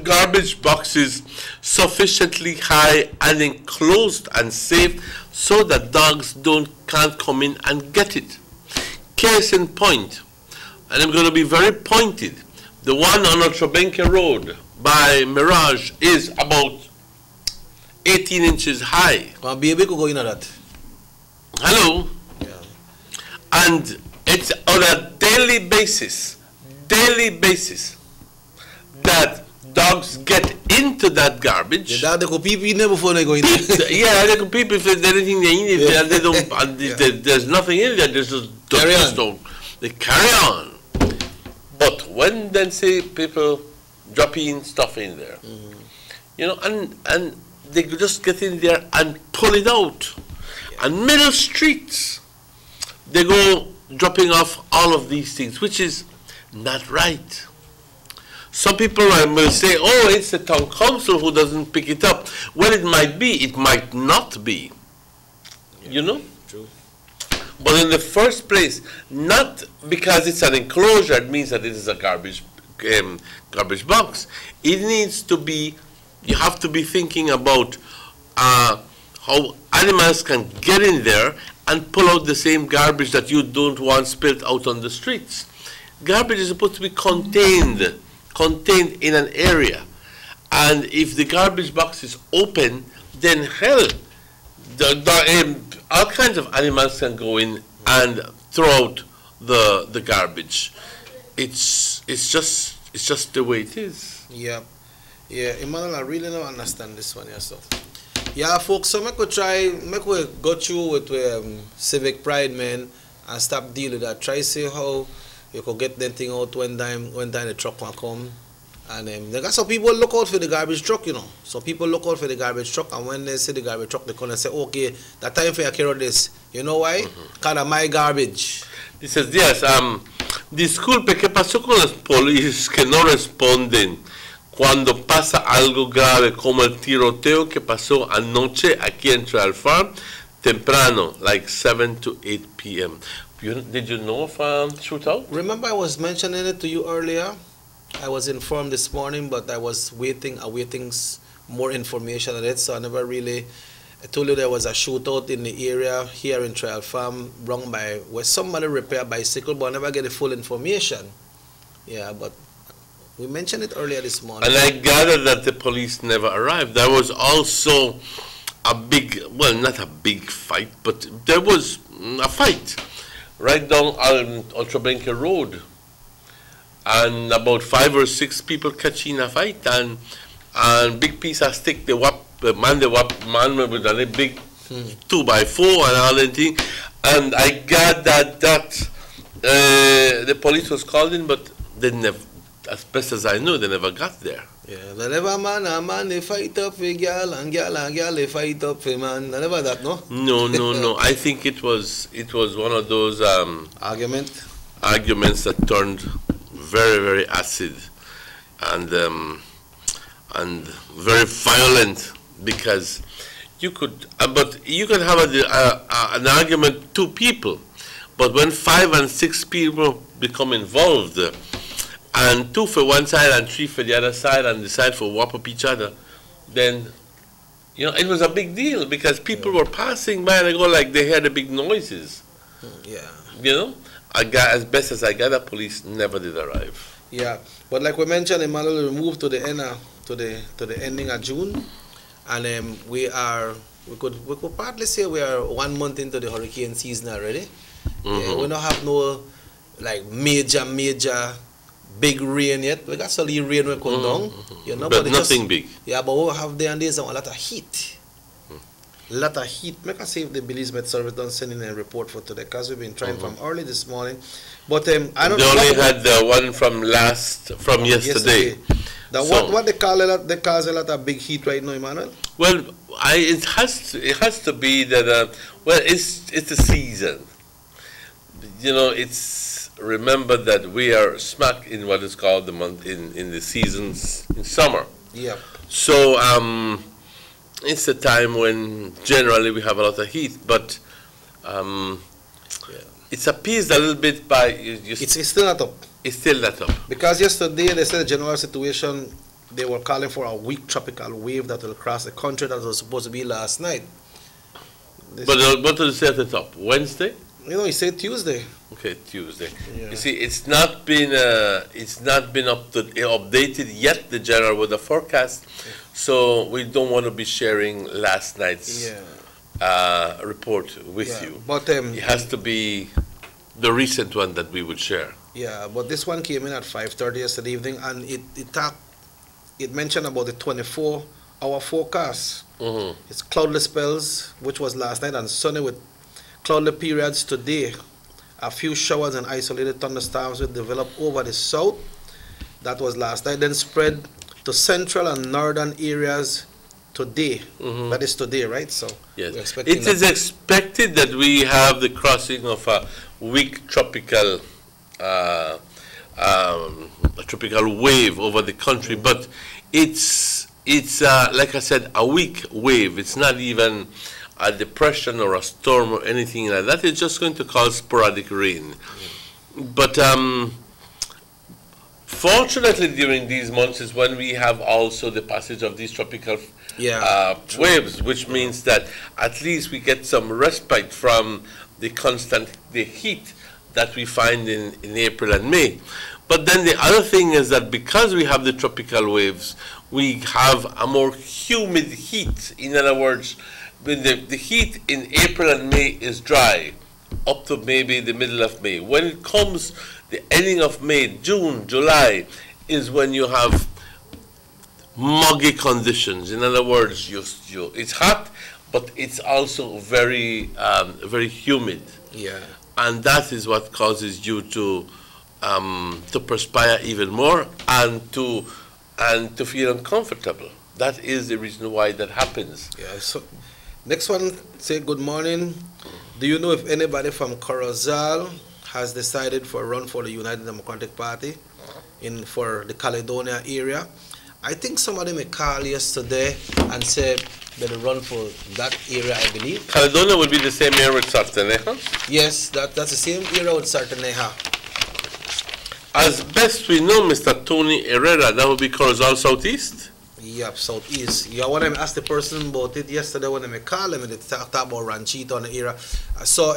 garbage boxes sufficiently high and enclosed and safe so that dogs can't come in and get it. Case in point, and I'm going to be very pointed, the one on Otrobenke Road by Mirage is about 18 inches high. Baby could go in that. Hello? Yeah. And it's on a daily basis, that dogs get into that garbage. The dog they could pee in before they go in. Yeah, they could pee if there's anything they eat. If they don't, there's nothing in there. There's just they carry on. But when then say people dropping stuff in there, and they just get in there and pull it out, and middle streets, they go dropping off all of these things, which is not right. Some people will say, oh, it's the town council who doesn't pick it up. Well, it might be, it might not be. True. But in the first place, not because it's an enclosure, it means that it is a garbage box. It needs to be, you have to be thinking about how animals can get in there and pull out the same garbage that you don't want spilled out on the streets. Garbage is supposed to be contained in an area, and if the garbage box is open, then hell, all kinds of animals can go in and throw out the garbage. It's just the way it is. Yeah. Yeah, Emmanuel, I really don't understand this one yourself. Yeah, folks, so make we go through with civic pride, man, and stop dealing with that. Try see how you could get that thing out when time the truck will come. And they got some people look out for the garbage truck, you know. So people look out for the garbage truck, and when they see the garbage truck, they come and say, okay, that time for you to carry this. You know why? Kind of my garbage. He says, yes, disculpe, ¿qué pasó con los policías que no responden cuando pasa algo grave como el tiroteo que pasó anoche aquí en Trail Farm, temprano, like 7 to 8 p.m.? Did you know of shootout? Remember I was mentioning it to you earlier? I was informed this morning, but I was awaiting more information on it, so I never really. I told you there was a shootout in the area here in Trail Farm, run by where somebody repaired a bicycle, but I never get the full information. Yeah, but we mentioned it earlier this morning. And I gather that the police never arrived. There was also a big, well, not a big fight, but there was a fight right down on Treblinka Road. And about 5 or 6 people catching a fight, and big piece of stick, the man with a big 2x4 and all that thing. And I got that the police was called in, but they never, as best as I know, they never got there. Yeah, they never man, they fight up for girl, and girl they fight up for man. They never that, no? No. I think it was one of those arguments that turned very, very acid and very violent, because you could have an argument, 2 people, but when 5 and 6 people become involved, and 2 for one side and 3 for the other side, and decide to whop up each other, then it was a big deal, because people were passing by and they go like they heard the big noises. Yeah. As best as I got, the police never did arrive. Yeah, but like we mentioned, Emmanuel, we moved to the end to the ending of June, and we could partly say we are 1 month into the hurricane season already. We don't have no like major big rain yet. We got some rain will come down, but nothing big. Yeah, but what we have there and there's a lot of heat. Lot of heat. Make us see if the Belize Met Service don't send in a report for today, because we've been trying from early this morning. But I don't know. They only had the one from yesterday. What they call it? They cause a lot of big heat right now, Emmanuel. Well, it has to be that. It's the season. Remember that we are smack in what is called the month in the seasons in summer. Yeah. So it's a time when generally we have a lot of heat, but it's appeased a little bit by. It's still not up. It's still not up. Because yesterday they said the general situation, they were calling for a weak tropical wave that will cross the country. That was supposed to be last night. But what did it say at the top? Wednesday? He said Tuesday. Okay, Tuesday. Yeah. You see, it's not been updated yet, the general weather forecast. So we don't want to be sharing last night's report with you. But it has to be the recent one that we would share. Yeah, but this one came in at 5:30 yesterday evening, and it mentioned about the 24-hour forecast. It's cloudless spells, which was last night, and sunny with cloudy periods today. A few showers and isolated thunderstorms will develop over the south. That was last night. Then spread to central and northern areas today. That is today, right? So yes, it is expected that we have the crossing of a weak tropical wave over the country, but it's like I said, a weak wave. It's not even a depression or a storm or anything like that. It's just going to cause sporadic rain. But fortunately, during these months is when we have also the passage of these tropical waves, which means that at least we get some respite from the heat that we find in April and May. But then the other thing is that because we have the tropical waves, we have a more humid heat. In other words, when the heat in April and May is dry, up to maybe the middle of May. When it comes the ending of May, June, July, is when you have muggy conditions. In other words, it's hot, but it's also very, very humid. Yeah. And that is what causes you to perspire even more and to feel uncomfortable. That is the reason why that happens. Yeah. So, next one, say good morning. Do you know if anybody from Corozal has decided for a run for the United Democratic Party for the Caledonia area? I think somebody may call yesterday and say that they run for that area, I believe. Caledonia will be the same area with Sarteneja? Yes, that's the same area with Sarteneja. As best we know, Mr. Tony Herrera, that would be Corozal Southeast? Yep, Southeast. Yeah, when I asked the person about it yesterday, when I called him and they talked about Ranchito and the area, I saw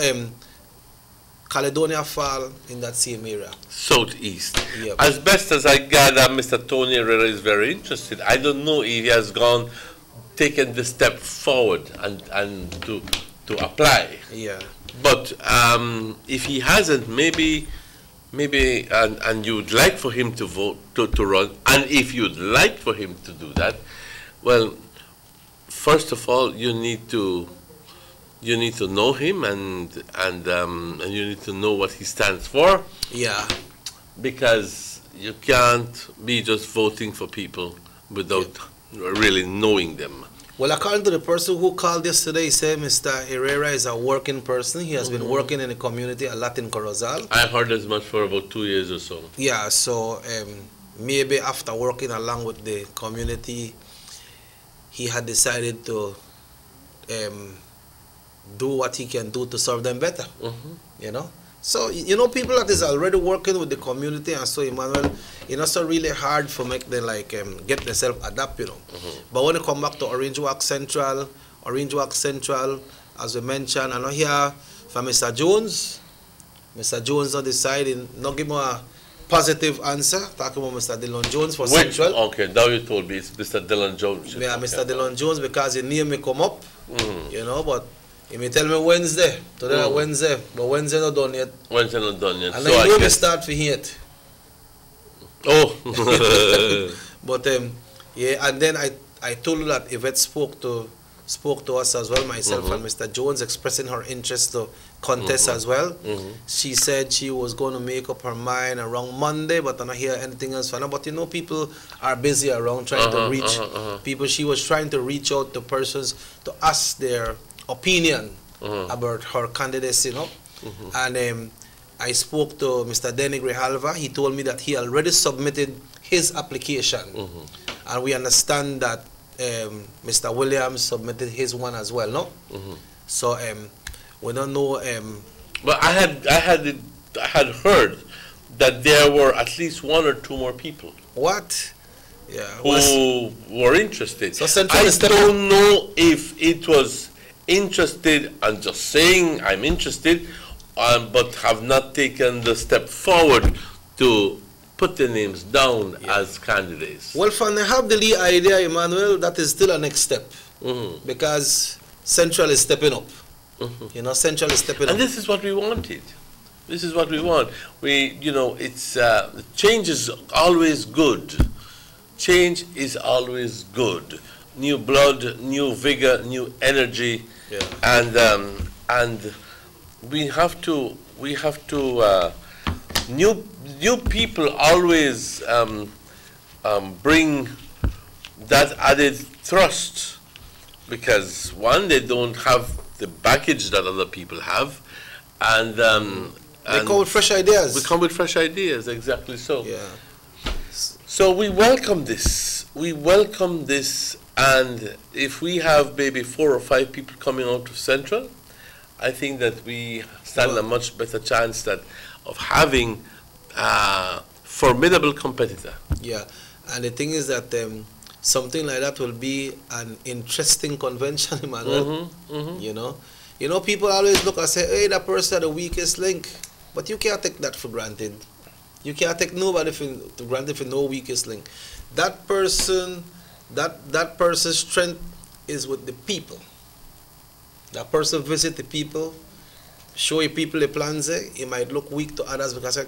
Caledonia fall in that same area. Southeast. Yep. As best as I gather, Mr. Tony Herrera is very interested. I don't know if he has taken the step forward and to apply. Yeah. But if he hasn't, maybe and you'd like for him to vote to run, and if you'd like for him to do that, well, first of all, you need to know him and you need to know what he stands for. Yeah. Because you can't be just voting for people without really knowing them. Well, according to the person who called yesterday, he said Mr. Herrera is a working person. He has been working in the community a lot in Corozal. I heard as much for about 2 years or so. Yeah, so maybe after working along with the community, he had decided to do what he can do to serve them better. You know? So, you know, people that is already working with the community, and so, Emmanuel, it's not so really hard for make them like get themselves adapt, you know. But when you come back to Orange Walk Central, as we mentioned, I know here from Mr. Jones. Mr. Jones not deciding, not give me a positive answer, talking about Mr. Dillon Jones for Central. Okay, now you told me it's Mr. Dillon Jones. Yeah, Mr. Dillon Jones, because his name may come up, you know, but he may tell me Wednesday. Today Wednesday, but Wednesday not done yet. Wednesday not done yet. And so I know we start for yet. Oh. But yeah, and then I told you that Yvette spoke to us as well, myself and Mr. Jones, expressing her interest to contest as well. She said she was going to make up her mind around Monday, but I don't hear anything else from her. But you know, people are busy around trying to reach people. She was trying to reach out to persons to ask their opinion about her candidacy, you know. And I spoke to Mr. Denny Grijalva. He told me that he already submitted his application. And we understand that Mr. Williams submitted his one as well, no? So we don't know. But I had heard that there were at least 1 or 2 more people. What? Yeah. Who were interested. So Central I don't know if it was interested and just saying I'm interested, but have not taken the step forward to put their names down as candidates. Well, from the have the lead idea, Emmanuel, that is still a next step, because Central is stepping up. You know, Central is stepping up. And this is what we wanted. This is what we want. You know, it's change is always good. Change is always good. New blood, new vigor, new energy, and we have to new people always bring that added thrust, because one, they don't have the baggage that other people have, and they come with fresh ideas. We come with fresh ideas, exactly so. Yeah. So we welcome this. We welcome this, and if we have maybe 4 or 5 people coming out of Central, I think that we stand a much better chance of having a formidable competitor. Yeah, and the thing is that something like that will be an interesting convention, Emmanuel. You know, people always look and say, hey, that person is the weakest link, but you can't take that for granted. You can't take nobody for granted for no weakest link. That person, that person's strength is with the people. That person visit the people, show you people the plans there. He might look weak to others because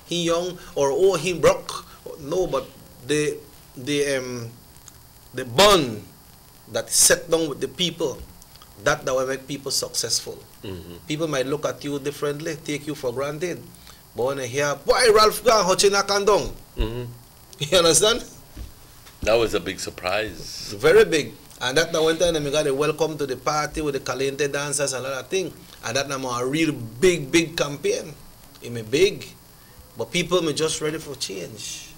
he young or oh he broke. No, but the bond that is set down with the people, that will make people successful. People might look at you differently, take you for granted. But when they hear, boy, Ralph Gang, Hochina Kandong. You understand? That was a big surprise. Very big. And that one time we got a welcome to the party with the Caliente dancers and all that thing. And that now a real big campaign. It may big, but people may just ready for change.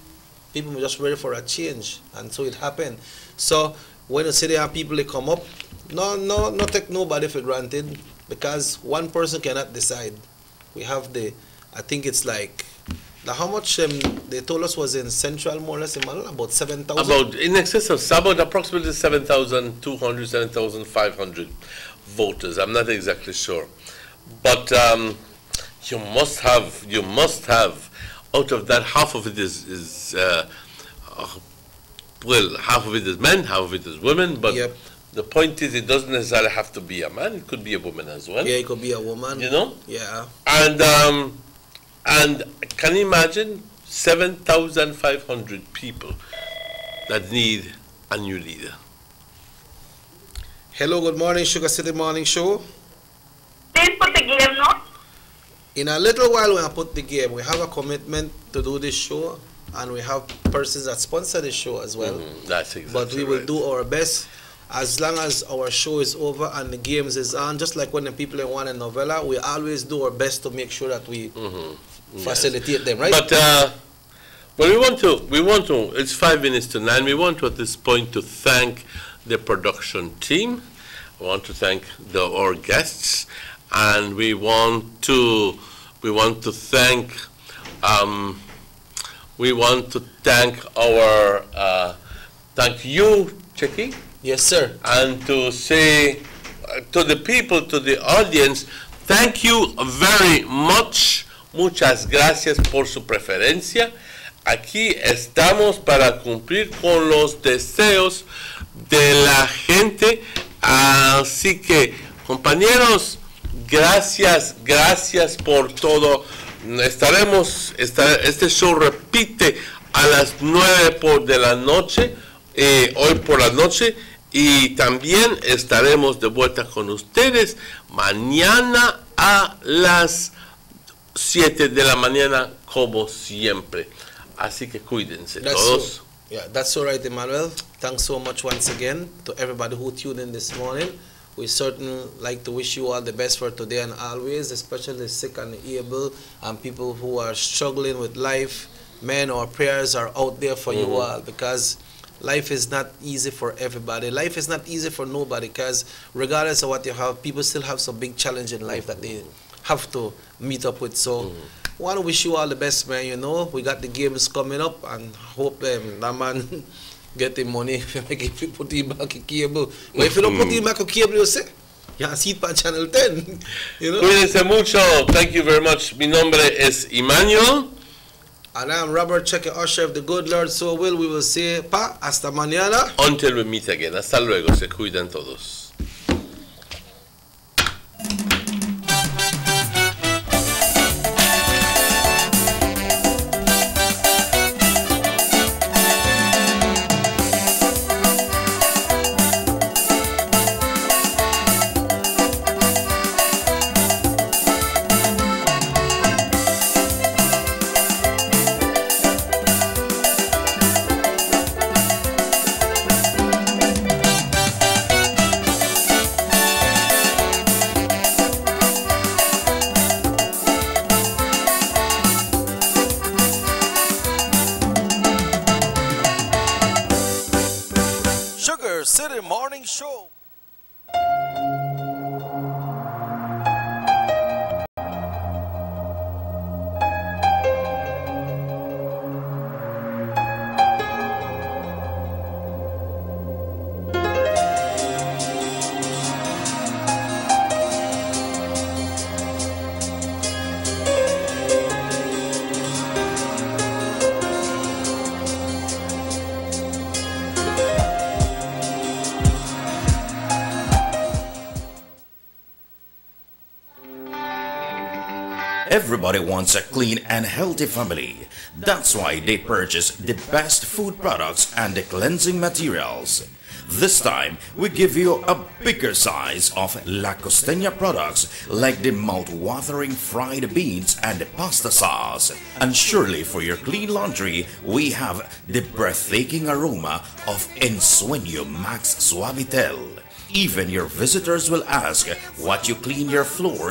People may just ready for a change. And so it happened. So when you say there are people that come up, no take nobody for granted, because one person cannot decide. We have I think it's like, how much they told us was in Central, more or less, about 7,000? About, in excess of, about approximately 7,200, 7,500 voters. I'm not exactly sure. But you must have, out of that, half of it is well, half of it is men, half of it is women, but the point is, it doesn't necessarily have to be a man, it could be a woman as well. Yeah, it could be a woman. You know? Yeah. And can you imagine 7,500 people that need a new leader? Hello, good morning, Sugar City Morning Show. Please put the game, no? In a little while, when I put the game, we have a commitment to do this show, and we have persons that sponsor the show as well. That's exactly But we will right. do our best. As long as our show is over and the games is on, just like when the people in one novella, we always do our best to make sure that we facilitate them, right? But well, we want to. It's 5 minutes to 9. We want to at this point to thank the production team. I want to thank our guests, and we want to thank thank you, Checky. Yes, sir. And to say to the people, to the audience, thank you very much. Muchas gracias por su preferencia. Aquí estamos para cumplir con los deseos de la gente. Así que, compañeros, gracias por todo. Este show repite a las 9 de la noche, hoy por la noche, y también estaremos de vuelta con ustedes mañana a las 7 de la mañana, como siempre. Así que cuídense todos. That's all right, Emmanuel. Thanks so much once again to everybody who tuned in this morning. We certainly like to wish you all the best for today and always, especially the sick and the able and people who are struggling with life. Man, our prayers are out there for you all, because life is not easy for everybody. Life is not easy for nobody, because regardless of what you have, people still have some big challenge in life that they have to meet up with. So I want to wish you all the best, man. You know, we got the games coming up, and hope that man get the money if you put him back a cable. But if you don't put him back a cable, you say, yeah, see it on Channel 10. You know? Cuídense mucho. Thank you very much. Mi nombre es Emmanuel. And I'm Robert Cheque Usher. If the good Lord so will, we will say, pa, hasta mañana. Until we meet again. Hasta luego. Se cuidan todos. Sugar City Morning Show. Everybody wants a clean and healthy family. That's why they purchase the best food products and the cleansing materials. This time, we give you a bigger size of La Costeña products like the mouth-watering fried beans and the pasta sauce. And surely for your clean laundry, we have the breathtaking aroma of Ensueño Max Suavitel. Even your visitors will ask what you clean your floor